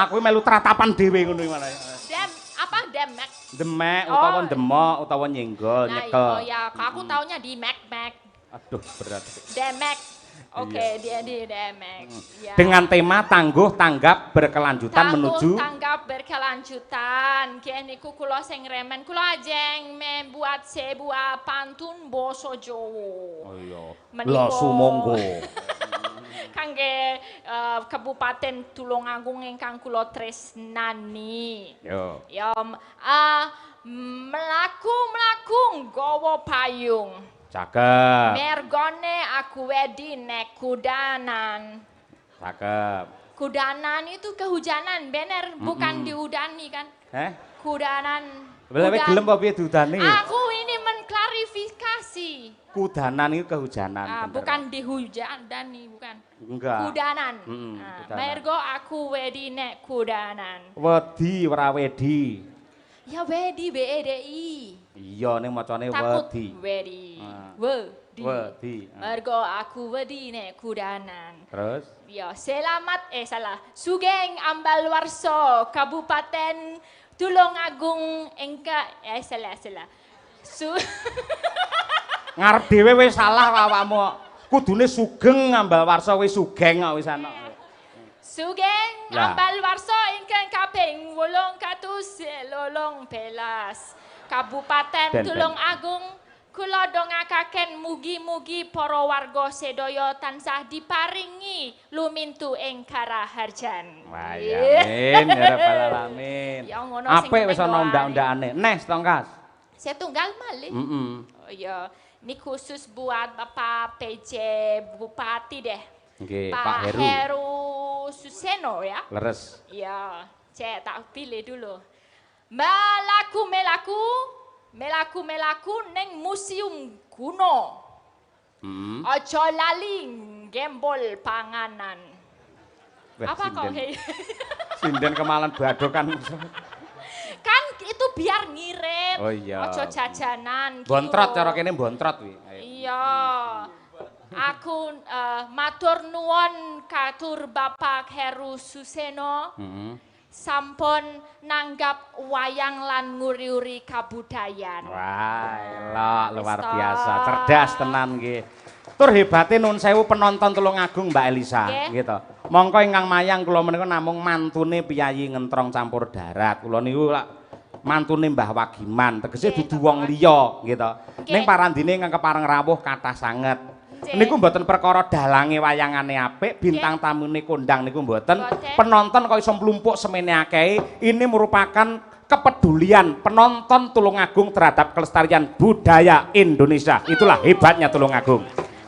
Aku melu tratapan dhewe ngono iki malah. Demek? Demek Oh. utawa demok utawa nyenggol, Nah, nyekel. oh ya, aku taunya di mek. Aduh, berat. Demek. Oke, Iya. dia di demek. Ya. Dengan tema tangguh tanggap berkelanjutan menuju tanggap berkelanjutan. Nggih niku kula sing remen. Kula ajeng membuat sebuah pantun basa Jawa. Oh iya. Menika- Lah sumangga. Kangge Kabupaten Tulungagung ingkang kula tresnani. Yo. Ya mlaku nggawa payung. Cakep. Mergone aku wedi nek kudanan. Cakep. Kudanan itu kehujanan, bener bukan diudani kan? Kudanan. Lah kowe gelem apa piye diudani? Aku ini mengklarifikasi. Kudanan itu kehujanan. Ah, bener. bukan dihujani, bukan. Enggak. Kudanan. Kudanan. Mergo aku wedi nek kudanan. Wedi ora wedi. Ya wedi BEDI. Iya ning macane Takut wedi. wedi. Ah. Wedi. Wedi. Mergo aku wedi nek kudanan. Terus Ya, selamat salah. Sugeng Ambalwarso, Kabupaten Tulungagung salah. ngarep dhewe wis salah awakmu. Kudune Sugeng Ambalwarsa wis sugeng kok wis ana. Sugeng Lah. Ambalwarso ingkang kaping 813 Kabupaten Ben. Tulungagung. Kula dongakaken mugi-mugi para warga sedaya tansah diparingi lumintu ing karaharjan. Wah, ya amin ya rabbal alamin. Ya ngono sing Apik wis ana penting undang-undangane. Nes tongkas. Setunggal malih. Oh iya, ini khusus buat Bapak PJ Bupati deh. Nggih, Pak Pak Heru. Heru Suseno ya. Leres. Iya, cek tak pilih dulu. Melaku neng museum kuno. Ojo lali gembol panganan. Weh, Apa kok sinden. kayak Sinden kemalan badokan. kan itu biar ngirit. Oh iya. Ojo jajanan. gitu. Bontrot cara kene bontrot wi. Ayo. Iya. Aku matur nuwun katur Bapak Heru Suseno. Sampun nanggap wayang lan nguri-uri kabudayan. Wah, elok luar Wis biasa. toh. Cerdas tenan nggih. Tur hebate nun sewu penonton Tulungagung Mbak Elisa, Nggih. gitu. Mongko ingkang mayang kula menika namung mantune Piyayi Ngentrong Campur Darat. Kula niku lak mantune Mbah Wagiman, tegese Nggih, dudu wong liya, gitu. Nggih. Ning parandine ingkang kepareng rawuh kathah sanget. Nggih. Niku mboten perkara dalange wayangane apik, bintang tamune kondang niku mboten. Mboten. Penonton kok iso mlumpuk semene akeh, ini merupakan kepedulian penonton Tulungagung terhadap kelestarian budaya Indonesia. Itulah hebatnya Tulungagung.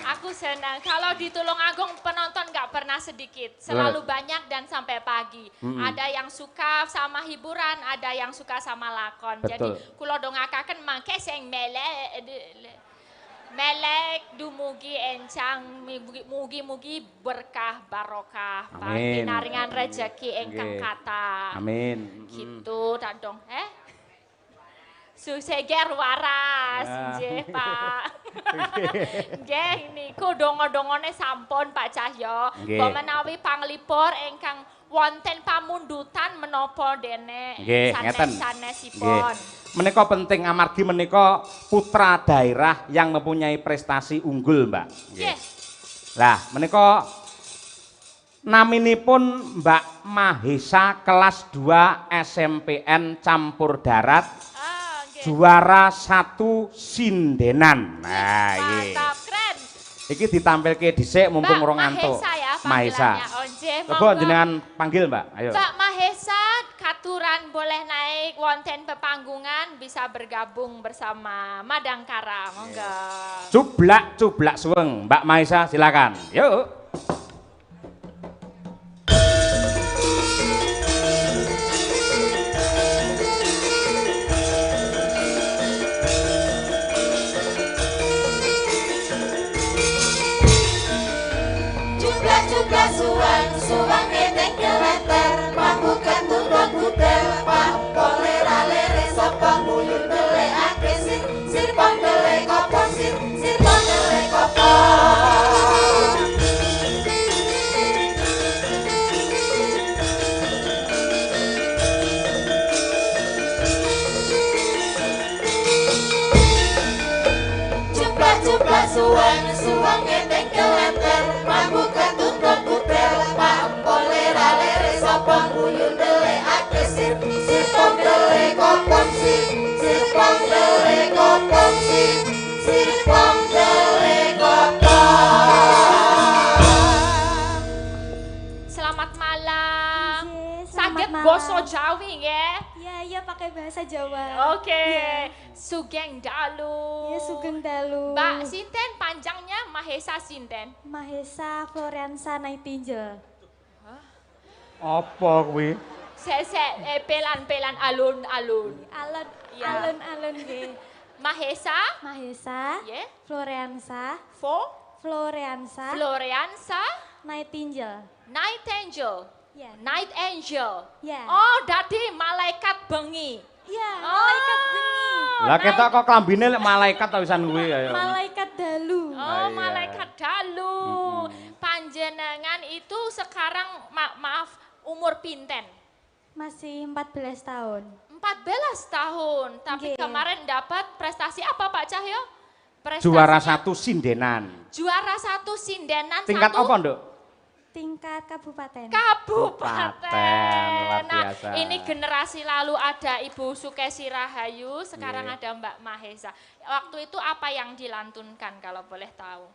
Aku senang kalau di Tulungagung penonton nggak pernah sedikit, selalu banyak dan sampai pagi. Ada yang suka sama hiburan, ada yang suka sama lakon. Betul. Jadi kulo dongakaken mangke sing melek dumugi encang mugi-mugi berkah barokah Amin. pinaringan rezeki ingkang Nggih. kathah. Amin. Gitu dan dong Suseger waras, Ya. nggih Pak. Nggih niku donga-dongane sampun Pak Cahyo. Nggih. Mbok menawi panglipur ingkang wonten pamundutan menapa dene Nggih, ngeten. sanes-sanesipun. Menika penting amargi menika putra daerah yang mempunyai prestasi unggul, Mbak. Nggih. Lah, menika naminipun Mbak Mahesa kelas 2 SMPN Campur Darat, Ah, nggih. juara 1 sindenan. Nah, iki. Mantap, keren. Iki ditampilke dhisik mumpung Mbak urung ngantuk. Mahesa ya Mahesa. panggilannya. Oh, nggih, Coba monggo. jenengan panggil, Mbak. Ayo. Mbak Mahesa, katuran boleh naik wonten pepanggungan bisa bergabung bersama Madangkara. Monggo. Cublak suweng. Mbak Mahesa silakan. Yuk. Juga suwang ngeteng keleter Pambukan tubrok butel Pampole ralere Sopong buyur dele ake sir pong dele kopong sir pong dele kopong Jumlah suwang ngeteng keleter Pambukan tubrok butel Pampole ralere Sopong buyur dele ake sir pong dele kopong sir pong dele kopong sir pong dele kopong Selamat malam. Nggih, selamat Saged malam. basa Jawi nggih. Iya pakai bahasa Jawa. Oke. Iya. Sugeng dalu. Iya Sugeng Dalu. Mbak sinten panjangnya Mahesa sinten? Mahesa Floriansa Nightingale. Apa kuwi? Sesek pelan-pelan alun-alun. Ya. Alun-alun nggih. Mahesa, Mahesa, ya. Floreansa, Floreansa, Nightingale. Nightingale. Ya. Night angel. Ya. Oh, dadi malaikat bengi. Iya, malaikat bengi. Lah ketok kok klambine lek malaikat ta wisan kuwi ayo. Malaikat dalu. Oh, iya. malaikat dalu. Panjenengan itu sekarang maaf umur pinten? Masih 14 tahun. 14 tahun. Tapi Nggih. kemarin dapat prestasi apa Pak Cahyo? Juara Prestasinya 1 sindenan. Juara 1 sindenan Tingkat 1 apa, Nduk? Tingkat kabupaten. Kabupaten. Luar Nah, biasa. ini generasi lalu ada Ibu Sukesi Rahayu, sekarang Iya. ada Mbak Mahesa. Waktu itu apa yang dilantunkan kalau boleh tahu?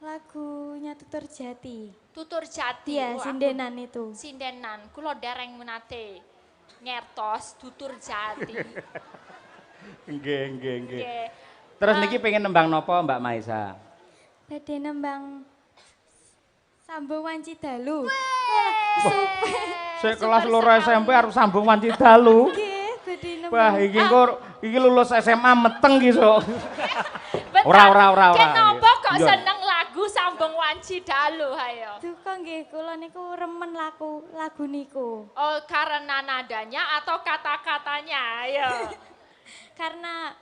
Lagunya Tutur Jati. Tutur Jati. Iya, Oh, aku- sindenan itu. Sindenan, kulo dereng menate ngertos Tutur Jati. Nggih, nggih, nggih. Nggih. Terus niki pengen nembang nopo Mbak Maisa? Badhe nembang Sambung Wanci Dalu. Saya kelas loro SMP harus sambung wanci dalu. Nggih, badhe nembang. Wah, iki lulus SMA meteng ki sok. Bentar, Ora. Kenapa kok Iya. seneng lagu Sambung Wanci Dalu ayo? Duka nggih, kula niku remen lagu niku. Oh, karena nadanya atau kata-katanya? Ayo. Karena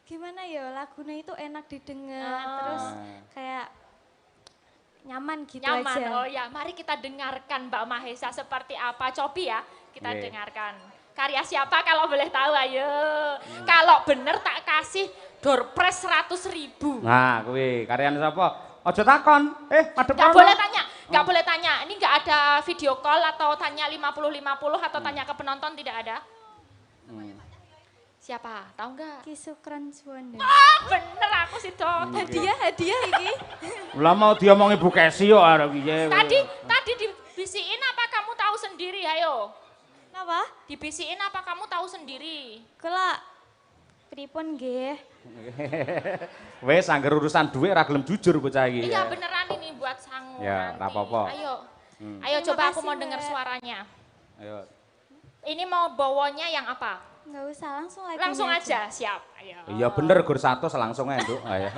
gimana ya, lagunya itu enak didengar, Ah. terus kayak nyaman gitu Nyaman. aja. Oh ya, mari kita dengarkan Mbak Mahesa seperti apa. Cobi ya, kita Nggih. dengarkan. Karya siapa kalau boleh tahu, ayo. Kalau bener tak kasih door prize 100.000. Nah, kuwi karyane sapa? Aja takon. Madhep Nggak kono. boleh tanya, nggak boleh tanya. Ini nggak ada video call atau tanya 50-50 atau tanya ke penonton, tidak ada. Siapa? Tahu nggak? Ki Sukran Suwanda. Ah, bener aku sih dong. Hadiah iki. Lah mau diomong Ibu Kesi kok arep piye. Tadi dibisiin apa kamu tahu sendiri? Ayo. Napa? Dibisiin apa kamu tahu sendiri? Kula pripun nggih? Wes angger urusan duit ra gelem jujur bocah iki. Iya beneran ini buat sangu Ya, nanti. nggak apa-apa. Ayo. Ayo Terima coba aku kasih, mau Mbak. dengar suaranya. Ayo. Ini mau bawanya yang apa? Enggak usah, langsung lagunya Langsung aja, siap. Ayo. Iya bener gur 100 langsung ae, Nduk. Ayo.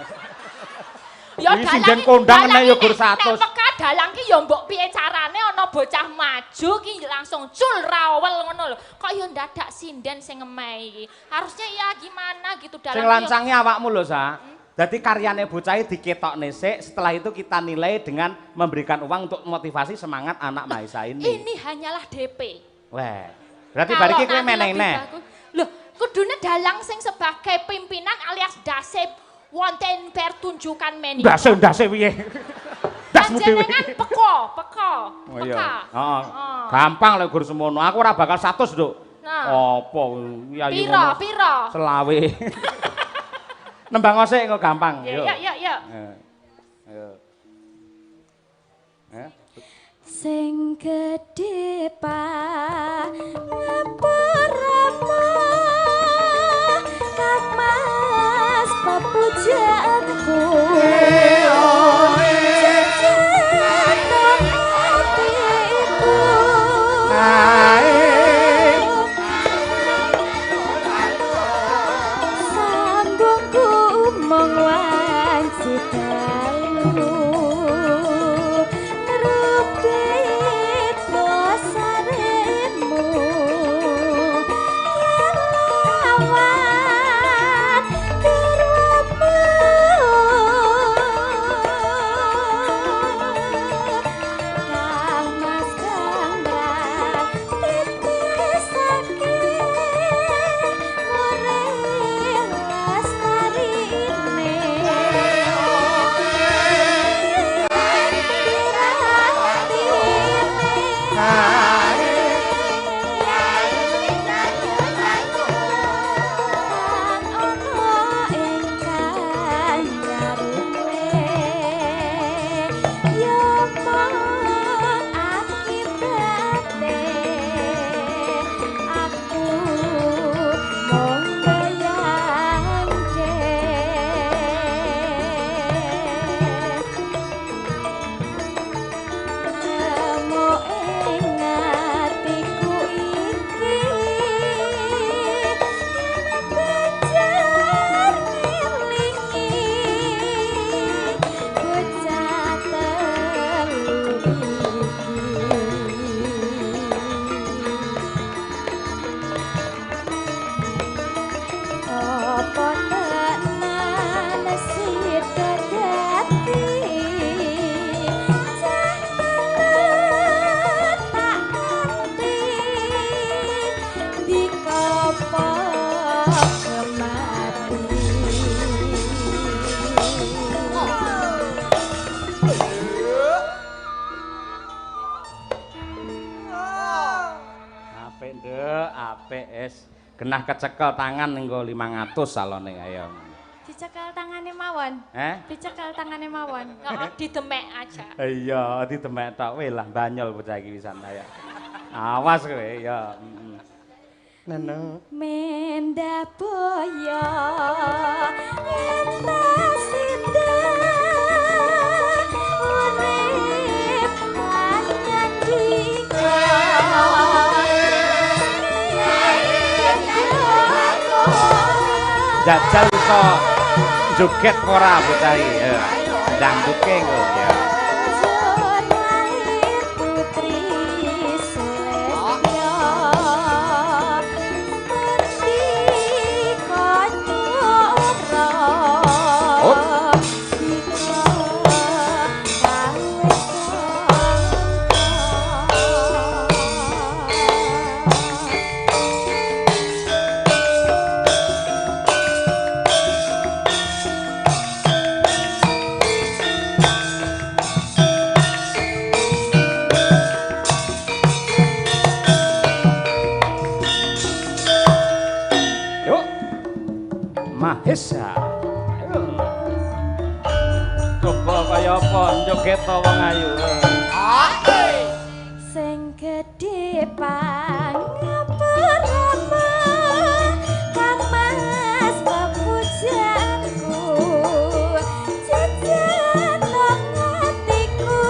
Ya Ini sinden kondang nek ya gur 100. Nek peka dalang ki ya mbok piye carane ana bocah maju ki langsung cul rawel ngono lho. Kok ya ndadak sinden sing ngemeh iki. Harusnya ya gimana gitu dalang. Sing ki ya- lancange awakmu lho, Sa. Dadi karyane bocah iki diketokne sik, setelah itu kita nilai dengan memberikan uang untuk motivasi semangat anak Maisa ini. Ini hanyalah DP. Wah. Berarti bar iki kowe Kalau nanti meneh lebih neh. bagus- Loh, kudune dalang sing sebagai pimpinan alias dasep wonten pertunjukan meni. Ndase piye? Dasmu dhewe. Panjenengan peko. Oh iya. Peka. Heeh. Oh. Gampang lek gur semono. Aku ora bakal 100, Nduk. Nah. Apa ya Piro? Selawe. Nembang osik kok gampang. Ya, Yuk. ya. Ayo. Sing gedhe ngapurama Kang Mas pepujaanku Jajanan hatiku Sambungku mong wanci dalu Rupit bosaremu Lawan keramu Kang Mas Kandang titisake Murih lestarine Apik nduk, apik es. Genah kecekel tangan ning 500 salone ayo. Dicekel tangane mawon. Dicekel tangane mawon. Heeh, didemek aja. Iya, didemek tok weh lah banyol bocah iki pisan ayo. Awas kowe ya. Neno. Menda boyo entas indah urip lan nyandika Jajal iso joget ora bocah iki ya. Dangduke kok ya. Mahesa. Coba kaya apa joget to wong ayu. Sing gedhe pangaperama Kang Mas pepujanku jajan nang atiku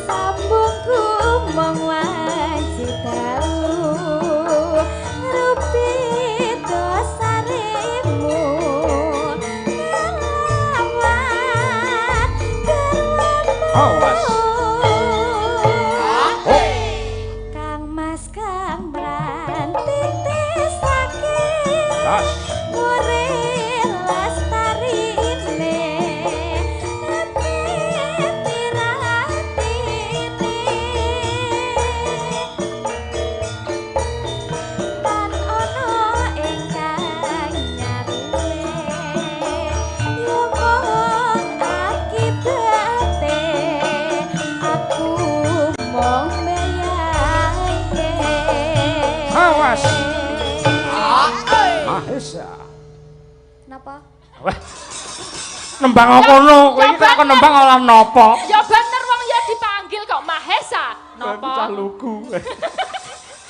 sambungku mong wanci tau rupi dosaremu Awas. Kang Mas Kang Brantitisake Muri lestarine Tan ono ingkang nyaruwe Yomong akibate aku mong meyake Awas. Mahesa. Napa? Wah. Nembang kono, kowe iki kok nembang olah napa? Ya bener wong ya dipanggil kok Mahesa. Cah Napa? lugu.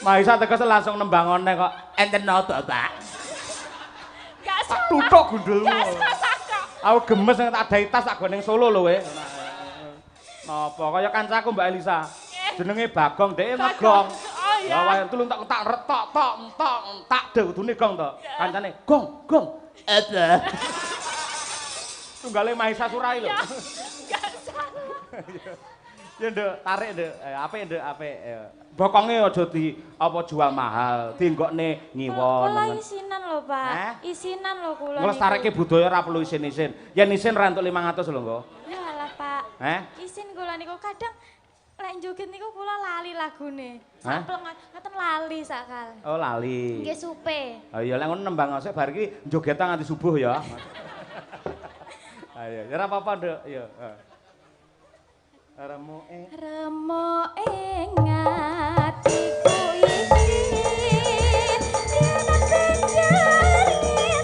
Mahesa teges langsung nembangone kok enten napa, Pak? Gak Tak salah. tutuk gundulmu. Gak salah kok. Aku gemes nek tak dai tas tak go ning Solo lho we. Napa kaya kancaku Mbak Elisa. Jenenge Bagong, dhek ngegong. Oh Ya iya. wae tulung tak retok tok entok tak de kudune gong to. Kancane gong gong. Apa? Tunggale Mahesa Surai lho. Gak salah. Ya nduk, tarik nduk. Apik nduk, apik. Bokonge aja di apa jual mahal, dienggokne ngiwon. Kula isinan lho, Pak. Isinan lho kula. Nglestareke budaya ora perlu isin-isin. Yen isin ra entuk 500 lho engko. Ya alah, Pak. Isin kula niku kadang lek joget niku kula lali lagune. Sapleng ngoten lali sakal. Oh, lali. Nggih supe. Oh iya lek ngono nembang sik bar iki joget nganti subuh ya. Ayo, ya ora apa-apa, Nduk. Ya. Remo ing atiku isin yen banjar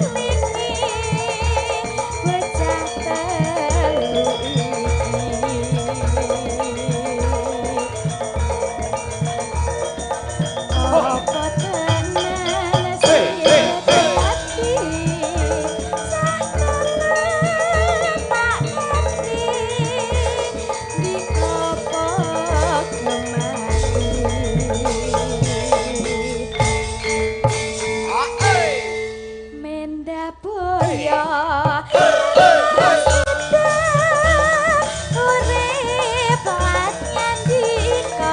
ngilini bocah telu apa tenan sing ati sah tenan tak ngerti dikopok kemati Menda boyo urip lan nyandika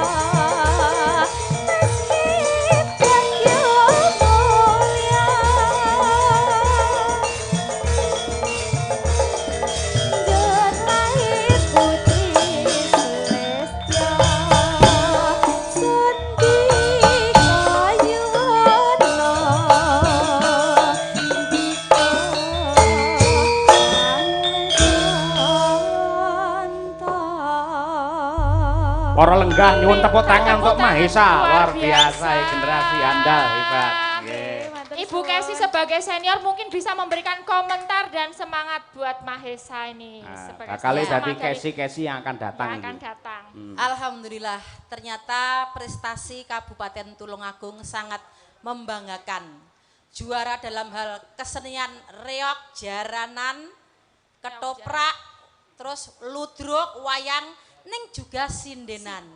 Para lenggah nyuwun tepuk tangan untuk Mahesa. Luar Luar biasa biasa. generasi andal hebat. Nggih. Ibu Kesi sebagai senior mungkin bisa memberikan komentar dan semangat buat Mahesa ini. Sebagai Kali senior tadi dari- Kesi yang akan datang yang akan ini. datang. Alhamdulillah, ternyata prestasi Kabupaten Tulungagung sangat membanggakan. Juara dalam hal kesenian reog, jaranan, ketoprak, terus ludruk, wayang, ning juga sindenan.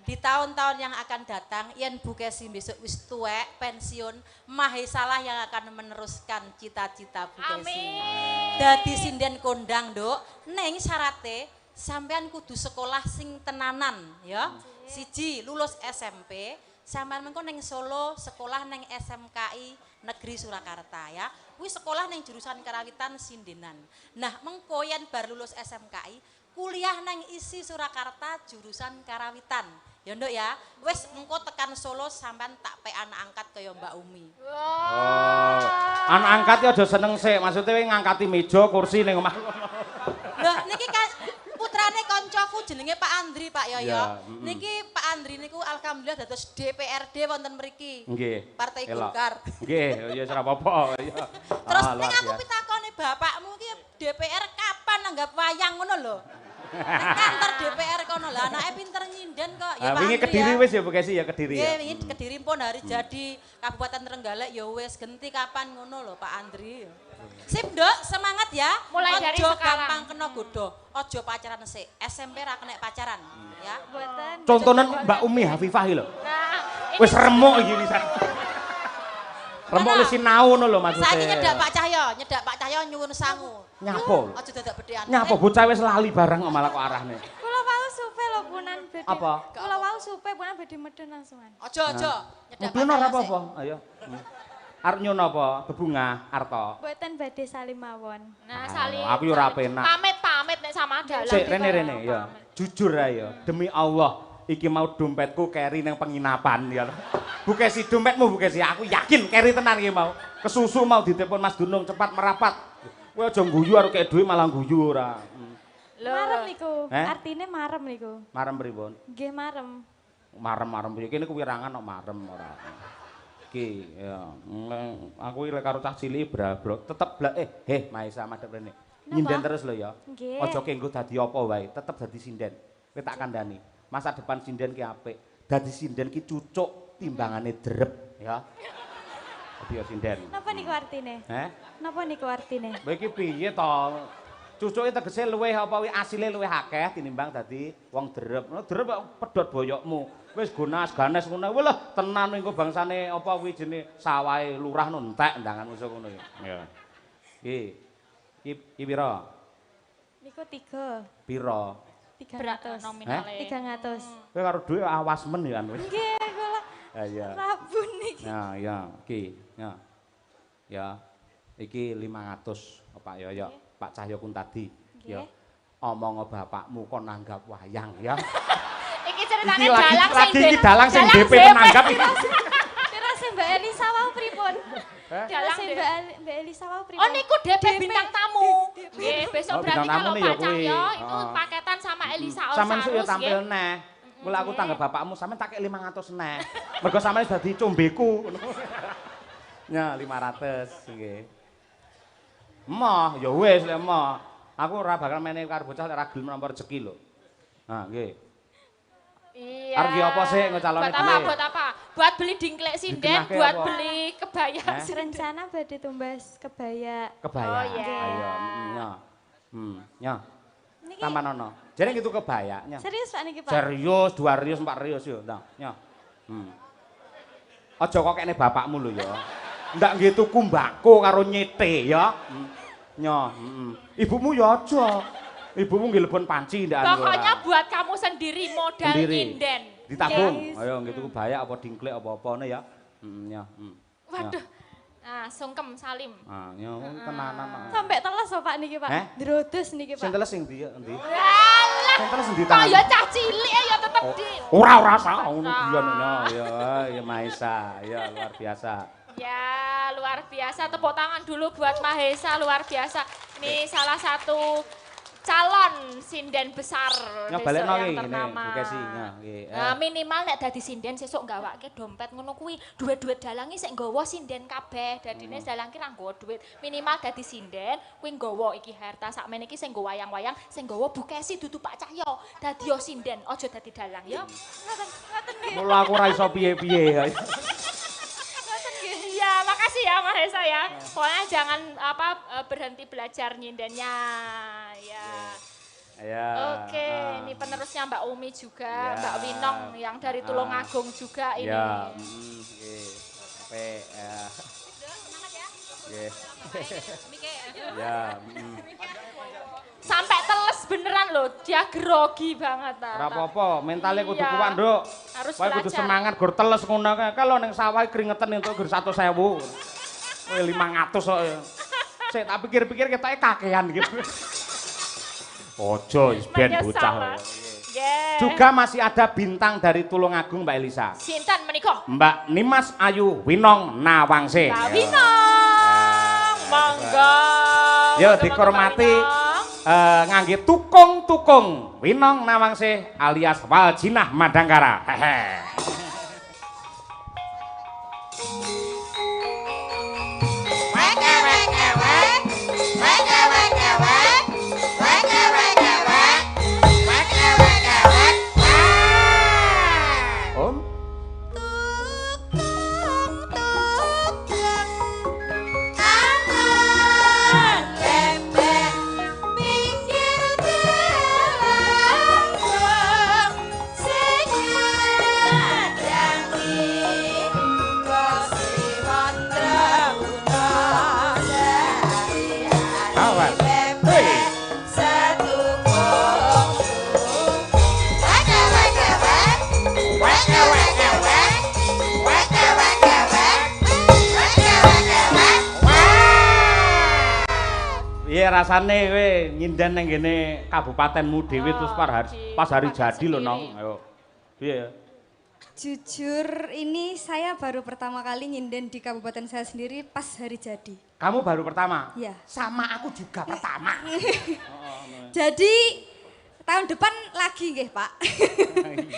Di tahun-tahun yang akan datang, yen Bu Kesi besok wis tuwek, pensiun, Mahesalah yang akan meneruskan cita-cita Bu Kesi. Amin. Dadi sinden kondang, Nduk, ning syarate sampean kudu sekolah sing tenanan, ya. Siji lulus SMP, sampean mengko ning Solo sekolah ning SMKI Negeri Surakarta, ya. Kuwi sekolah ning jurusan karawitan sindenan. Nah, mengko yen bar lulus SMKI, kuliah nang isi Surakarta jurusan karawitan. Ya Nduk ya, wis engko tekan Solo sampean tak pe anak angkat kaya Mbak Umi. Oh. Anak angkat ya aja seneng sik, maksudnya ngangkati meja, kursi ning omah. Lah niki kan putrane koncoku jenenge Pak Andri Pak Yoyo. Ya, Niki Pak Andri niku alhamdulillah dados DPRD wonten mriki. Nggih. Partai Elok. Golkar. Nggih, ya ora apa-apa. Ya. Terus Ah, ning luar aku biasa. pitakone bapakmu ki DPR kapan nanggap wayang ngono lho. Ning kantor DPR kono lah anake pinter nyinden kok. Ya Ah, Pak wingi Andri Kediri ya. wis ya Bu Kesi ya Kediri Nggih, ya. wingi Kediri pun hari jadi Kabupaten Trenggalek ya wis genti kapan ngono lho Pak Andri. Sip, Nduk, semangat ya. Mulai dari Ojo sekarang. gampang kena godho, ojo pacaran sik. SMP ra kena pacaran, ya. Buatan. Contonan Mbak Umi Hafifah iki lho. Nah, Wis remuk iki wisan. Remuk lu sinau ngono lho maksudnya. Saiki nyedak Pak Cahyo nyuwun sangu. Nyapa? Ojo dadak bedhekan. Nyapa bocah wis lali barang kok malah kok arahne. Kula wau supe lho punan bedi. Apa? Kula wau supe punan bedi medun langsungan. Ojo nyedak Pak Mudun ora Cahyo. apa-apa, ayo. Arep nyono apa? Bebungah, arto. Buatan badhe salim mawon. nah saling. aku yo ora penak. Pamit nek sama dalang. Sik rene ya. Jujur ae ya. Demi Allah, iki mau dompetku keri nang penginapan ya. Bu Kesi dompetmu Bu Kesi, aku yakin keri tenan iki mau. Kesusu mau ditelepon Mas Dunung cepat merapat. Kowe aja guyu arep kek dhuwit malah guyu ora. Marem niku. Eh? Artine marem niku. Marem pripun? Nggih marem. Marem-marem piye kene kuwirangan kok marem ora. Iki ya, aku iki karo cah cilik brabrok tetep Mahesa madhep rene. Nyinden terus lho ya. Nggih. Aja kenggo dadi apa wae, tetep dadi sinden. Kowe tak kandhani. Masa depan sinden ki apik. Dadi sinden ki cucuk timbangane drep ya. Dadi ya sinden. Napa niku artine? Napa niku artine? Kowe iki piye to? Cucuke tegese luwih apa wi asile luwih akeh tinimbang dadi wong drep. Drep kok pedhot boyokmu. Wis gonas ganes ngono. Walah tenan engko bangsane apa kuwi jenenge sawahe lurah no entek ndangan musuh ngono ya. Ya. Iki pira? Niku 3. Pira? 300. Nominale. 300. Kowe karo dhuwit awas men ya kan kowe. Nggih, kula Ya iya. rabun niki. Ya iki. Ya. Ya. Iki 500 Pak Yoyo, Pak Cahyo kun tadi. Ya. Omong bapakmu kon nanggap wayang ya. Iki ceritane Iki lagi dalang sing iki dalang sing DP menanggap iki. Kira sing Mbak Elisa wau pripun? Kira Dalang sing deh. Mbak Elisa wau pripun? Oh niku DP bintang tamu. Nggih, besok Oh, berarti bintang tamu kalau nih ya Pak kuwi. Cahyo itu Oh. paketan sama Elisa Sampeyan sik ya Olsarus tampil nggih. neh. Mula aku tanggap bapakmu sampeyan tak kek 500 neh. Mergo sampeyan wis dadi combeku. Ya 500 nggih. Emoh, ya wis lek emoh. Aku ora bakal meneh karo bocah lek ra gelem nampa rezeki lho. Nah, nggih. Iya. Arep apa sih ngecalone Buat apa? duit? Buat apa? Buat beli dingklek sinden, Dikenake buat apa? beli kebaya Eh? sinden. Rencana badhe tumbas kebaya. Kebaya. Oh, iya. Ayo, ya. Ya. Niki Taman ono. Jare gitu kebaya, nya. serius Pak niki Pak? Serius, 2 rius, 4 rius yo, nah, nya. Aja kok kene bapakmu lho ya. Ndak nggih tuku mbako karo nyete ya. Nya, Ibumu ya aja. Ibumu nggih lebon panci ndak anu. Pokoknya buat kamu sendiri modal Sendiri. inden. ditabung. Yes. Ayo nggih tuku baya apa dingklek apa-apane ya. Ya. Waduh. Nah, sungkem Salim. Ah, ya tenanan. Sampai teles lho Pak niki Pak. Eh? Drodes niki Sing Pak. teles sing ndi? Endi? Alah, Sing teles endi kok tangan? ya cah cilik ya tetep di. Ora sak ngono biyen ya Mahesa, ya luar biasa. Ya, luar biasa. Tepuk tangan dulu buat Mahesa, luar biasa. Ini salah satu calon sinden besar Ya besok balekno yang iki ngene ternama. Bu Kesi. Nggih. Nah, minimal nek dadi sinden sesuk gawake dompet ngono kuwi, duit-duit dalange sik nggawa sinden kabeh. Dadine dalang ki ra nggawa duit. Minimal dadi sinden kuwi nggawa iki harta sakmene iki sing nggo wayang-wayang, sing nggawa Bu Kesi dudu Pak Cahyo. Dadi yo sinden, aja dadi dalang ya. Ngoten nggih. Mula aku ora iso piye-piye. Iya, makasih ya Mas Esa ya. Pokoknya jangan berhenti belajar nyindennya. Ya. Ya. Oke, ini penerusnya Mbak Umi juga, Ya. Mbak Winong yang dari Tulungagung juga ini. Ya, nggih. Sampai ya. Nggih. Ya, Sampai teles beneran loh, dia grogi banget. ora apa-apa, mentale kudu Iya. kuat, Nduk. Harus Kowe kudu belajar. semangat gur teles ngono kae. Kalau ning sawah keringetan entuk gur 100.000. Kowe 500 kok. Sik tak pikir-pikir ketoke kakean gitu. Ojo is ben Menyesal, bocah. Mas. Yeah. Juga masih ada bintang dari Tulungagung Mbak Elisa. Sinten menika? Mbak Nimas Ayu Winong Nawangse. Mbak Winong, monggo. Yo Monggo, dihormati Mbak Winong. ngangge tukung-tukung Winong Nawangse alias Waljinah Madangkara. Hehe. Om. Awas. Hei. Iya rasane kowe nyinden nang ngene kabupatenmu dhewe terus pas hari jadi lho Nong. Ayo. Piye? Jujur ini saya baru pertama kali nyinden di kabupaten saya sendiri pas hari jadi. Kamu baru pertama? Iya. Sama aku juga pertama. Jadi tahun depan lagi nggih Pak.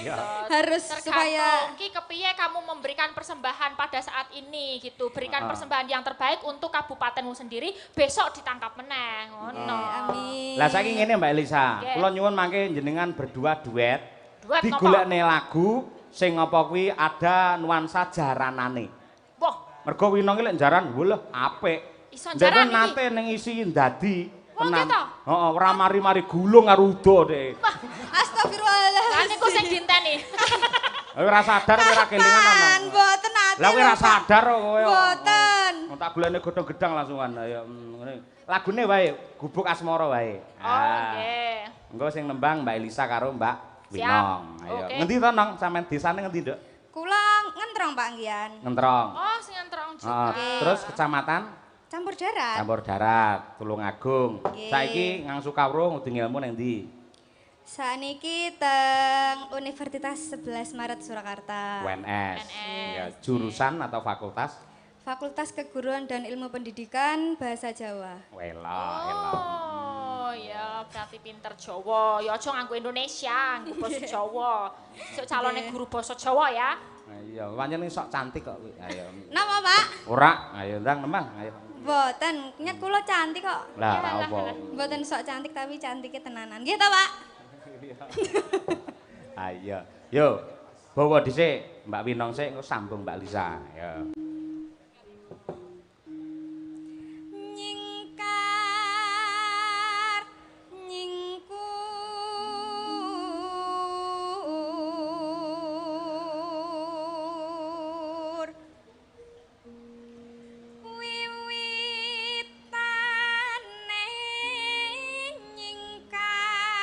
Iya. Harus supaya Tergantung ki kepiye kamu memberikan persembahan pada saat ini gitu. Berikan persembahan yang terbaik untuk kabupatenmu sendiri, besok ditangkap meneh. Ngono. amin. Lah saiki ngene Mbak Elisa, Nggih. kula nyuwun mangke jenengan berdua duet. Duet napa? Digolekne lagu sing apa kuwi ada nuansa jaranane. Wah, Mergo winong lek jaran lho apik. Iso Ndek jaran iki? nate ning isi ndadi. Oh, Tenan. gitu? Heeh, ora mari-mari gulung karo udo Dek. Astagfirullah. lah niku sing dinteni. Kowe ora sadar kowe ora kelingan ana. Mboten ate. Lah kowe ora lho, Pak. sadar kok kowe. Mboten. Tak golekne godhong gedang langsungan. Ayo ngene. Lagune wae, Gubuk Asmara wae. Oh, nggih. Engko sing nembang Mbak Elisa karo Mbak Winong. Ayo. Oke. Ngendi to Nong? Sampeyan desane ngendi, Nduk? Kula ngentrong Pak Ngian. Ngentrong. Oh, sing entrong Heeh. juga. Terus kecamatan Campur darat. Campur Darat, Tulungagung. Nggih. Saiki ngangsu kawruh ngudi ilmu nang ndi? Saniki teng Universitas 11 Maret Surakarta. UNS. UNS. Ya, jurusan atau fakultas? Fakultas Keguruan dan Ilmu Pendidikan Bahasa Jawa. Wela, Oh, ya berarti pinter Jawa. Ya aja nganggo Indonesia, nganggo basa Jawa. Sok calone guru basa Jawa ya. Iya, pancen sok cantik kok kuwi. Ayo. Napa Pak? Ora, ayo ndang nembang, ayo. Mboten, nyet kula cantik kok. Lah, tak apa. Mboten sok cantik tapi cantiknya tenanan. Nggih ta, Pak? Ayo. Yo, bawa dhisik Mbak Winong sik engko sambung Mbak Lisa. Ya. Nyingkar nyingkur wiwitane nyingkar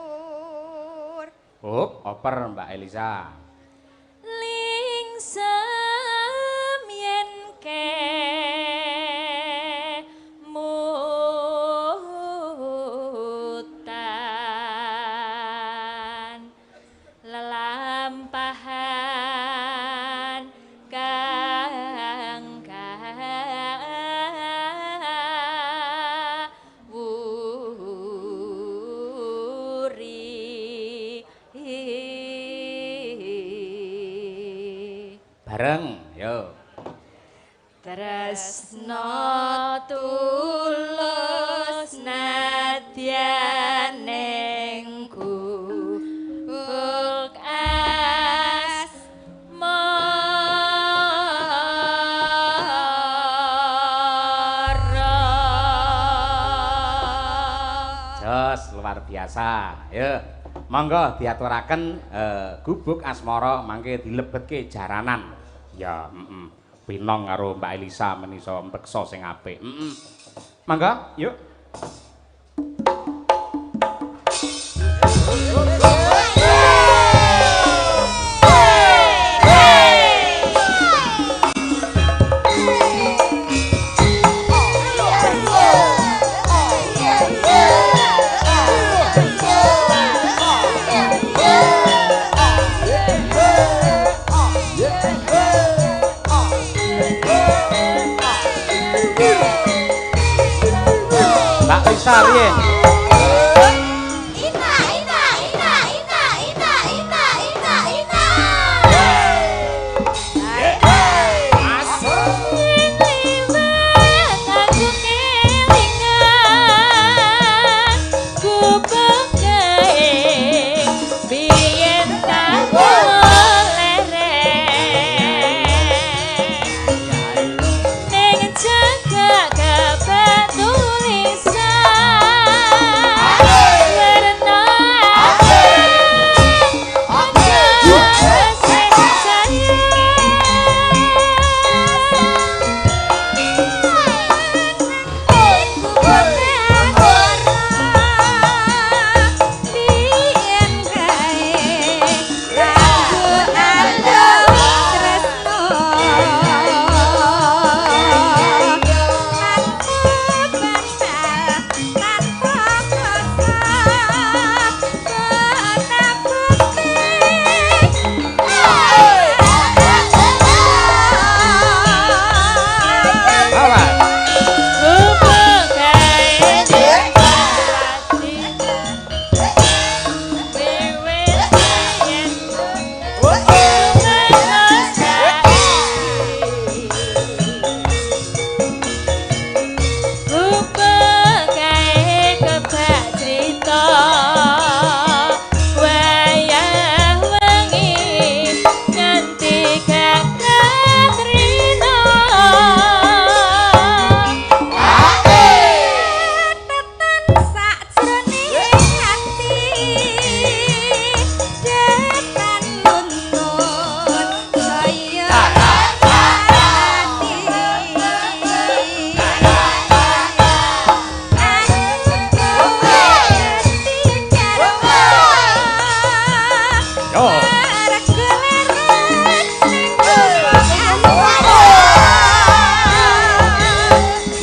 nyingkur Oper Mbak Elisa. Lingsem yen kemutan lelampahan Bareng, yo. Tresno tulus nadyan ning gubuk Jos luar biasa. Ya, monggo diaturaken gubuk asmara mangke dilebetke jaranan. Ya, Pinong karo Mbak Elisa menisa mbeksa sing apik. Mangga, yuk. Salien. Ina.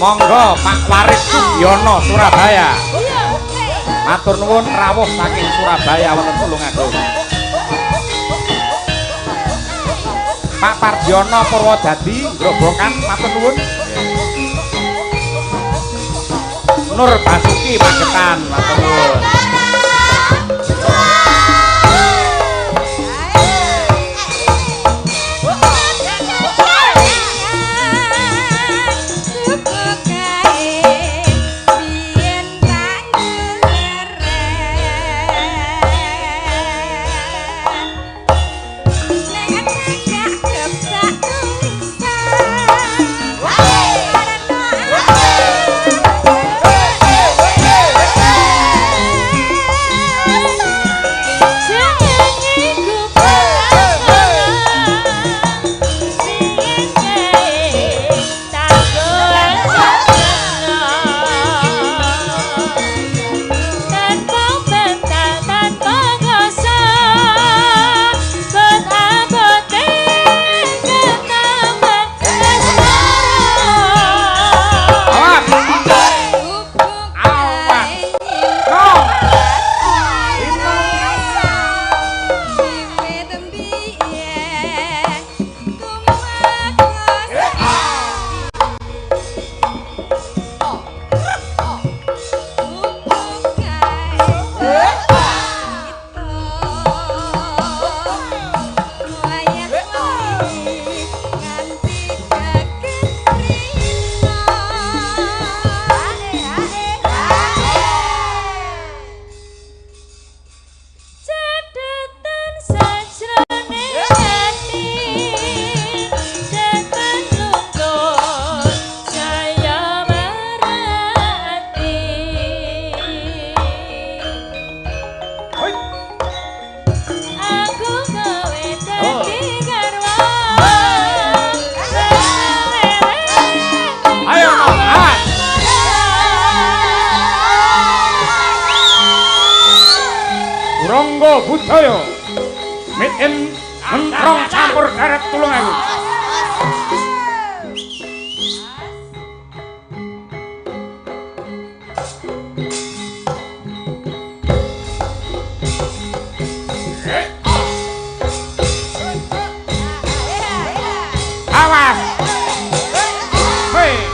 Monggo Pak Waris Sugiono Surabaya. Matur nuwun rawuh saking Surabaya wonten Tulungagung. Pak Pardiono Purwodadi Grobogan matur nuwun. Nur Basuki Magetan matur nuwun. Budaya. Miten entrong campur darat Tulungagung. Awas. Hei.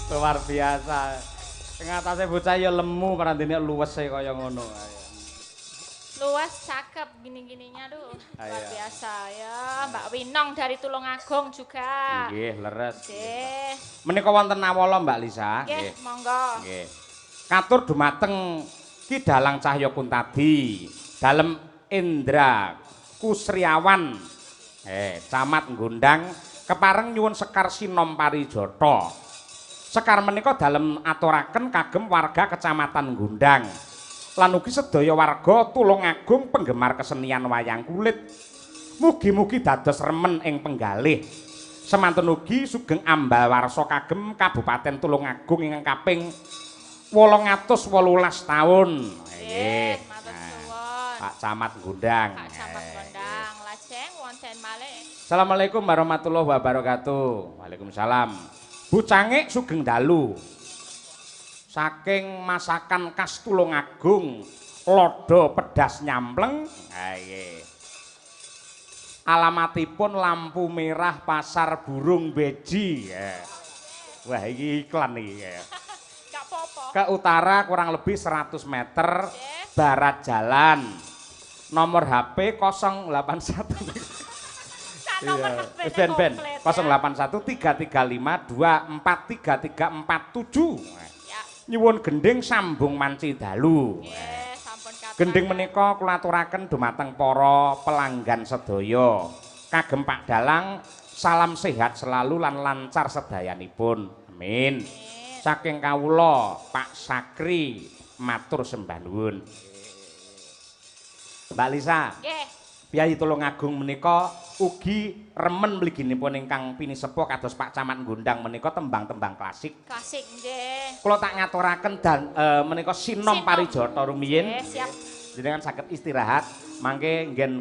Luar biasa. Sing atase bocah ya lemu parandene luwese kaya ngono. Luas cakep gini-gininya tuh. Luar biasa ya. Mbak Winong dari Tulungagung juga. Nggih, leres. Nggih. Menika wonten awala Mbak Lisa. Nggih, monggo. Nggih. Katur dumateng Ki Dalang Cahya Kuntadi, Dalem Indra Kusriawan. Camat Gondang kepareng nyuwun sekar sinom parijata. Sekar menika dalem aturaken kagem warga Kecamatan Gondang. Lan ugi sedaya warga Tulungagung penggemar kesenian wayang kulit. Mugi-mugi dados remen ing penggalih. Semanten ugi sugeng ambawarsa kagem Kabupaten Tulungagung ingkang kaping 818 taun. Nggih, matur suwun. Pak Camat Gondang. Pak Camat Gondang, lajeng wonten malih. Assalamualaikum warahmatullahi wabarakatuh. Waalaikumsalam. Bucange sugeng dalu. Saking masakan khas Tulungagung, lodo pedas nyampleng. Nggih. Alamatipun lampu merah Pasar Burung Beji. Wah, iki iklan iki. Gak apa-apa. Ke utara kurang lebih 100 meter, barat jalan. Nomor HP 081. Nomor HP Ben 081 335 24 3347. Nyuwun gending sambung manci dalu. Gending menika kula aturaken dumateng para pelanggan sedaya. Kagem Pak Dalang salam sehat selalu lan lancar sedayanipun. Amin. Saking kawula Pak Sakri matur sembah nuwun. Mbak Lisa. Nggih. Piyai Tulungagung menika ugi remen mliginipun ingkang pinisepuh kados Pak Camat Gondang menika tembang-tembang klasik. Klasik nggih. Kula tak ngaturaken dan menika sinom parijata rumiyin. Nggih, siap. Jenengan saged istirahat mangke nggen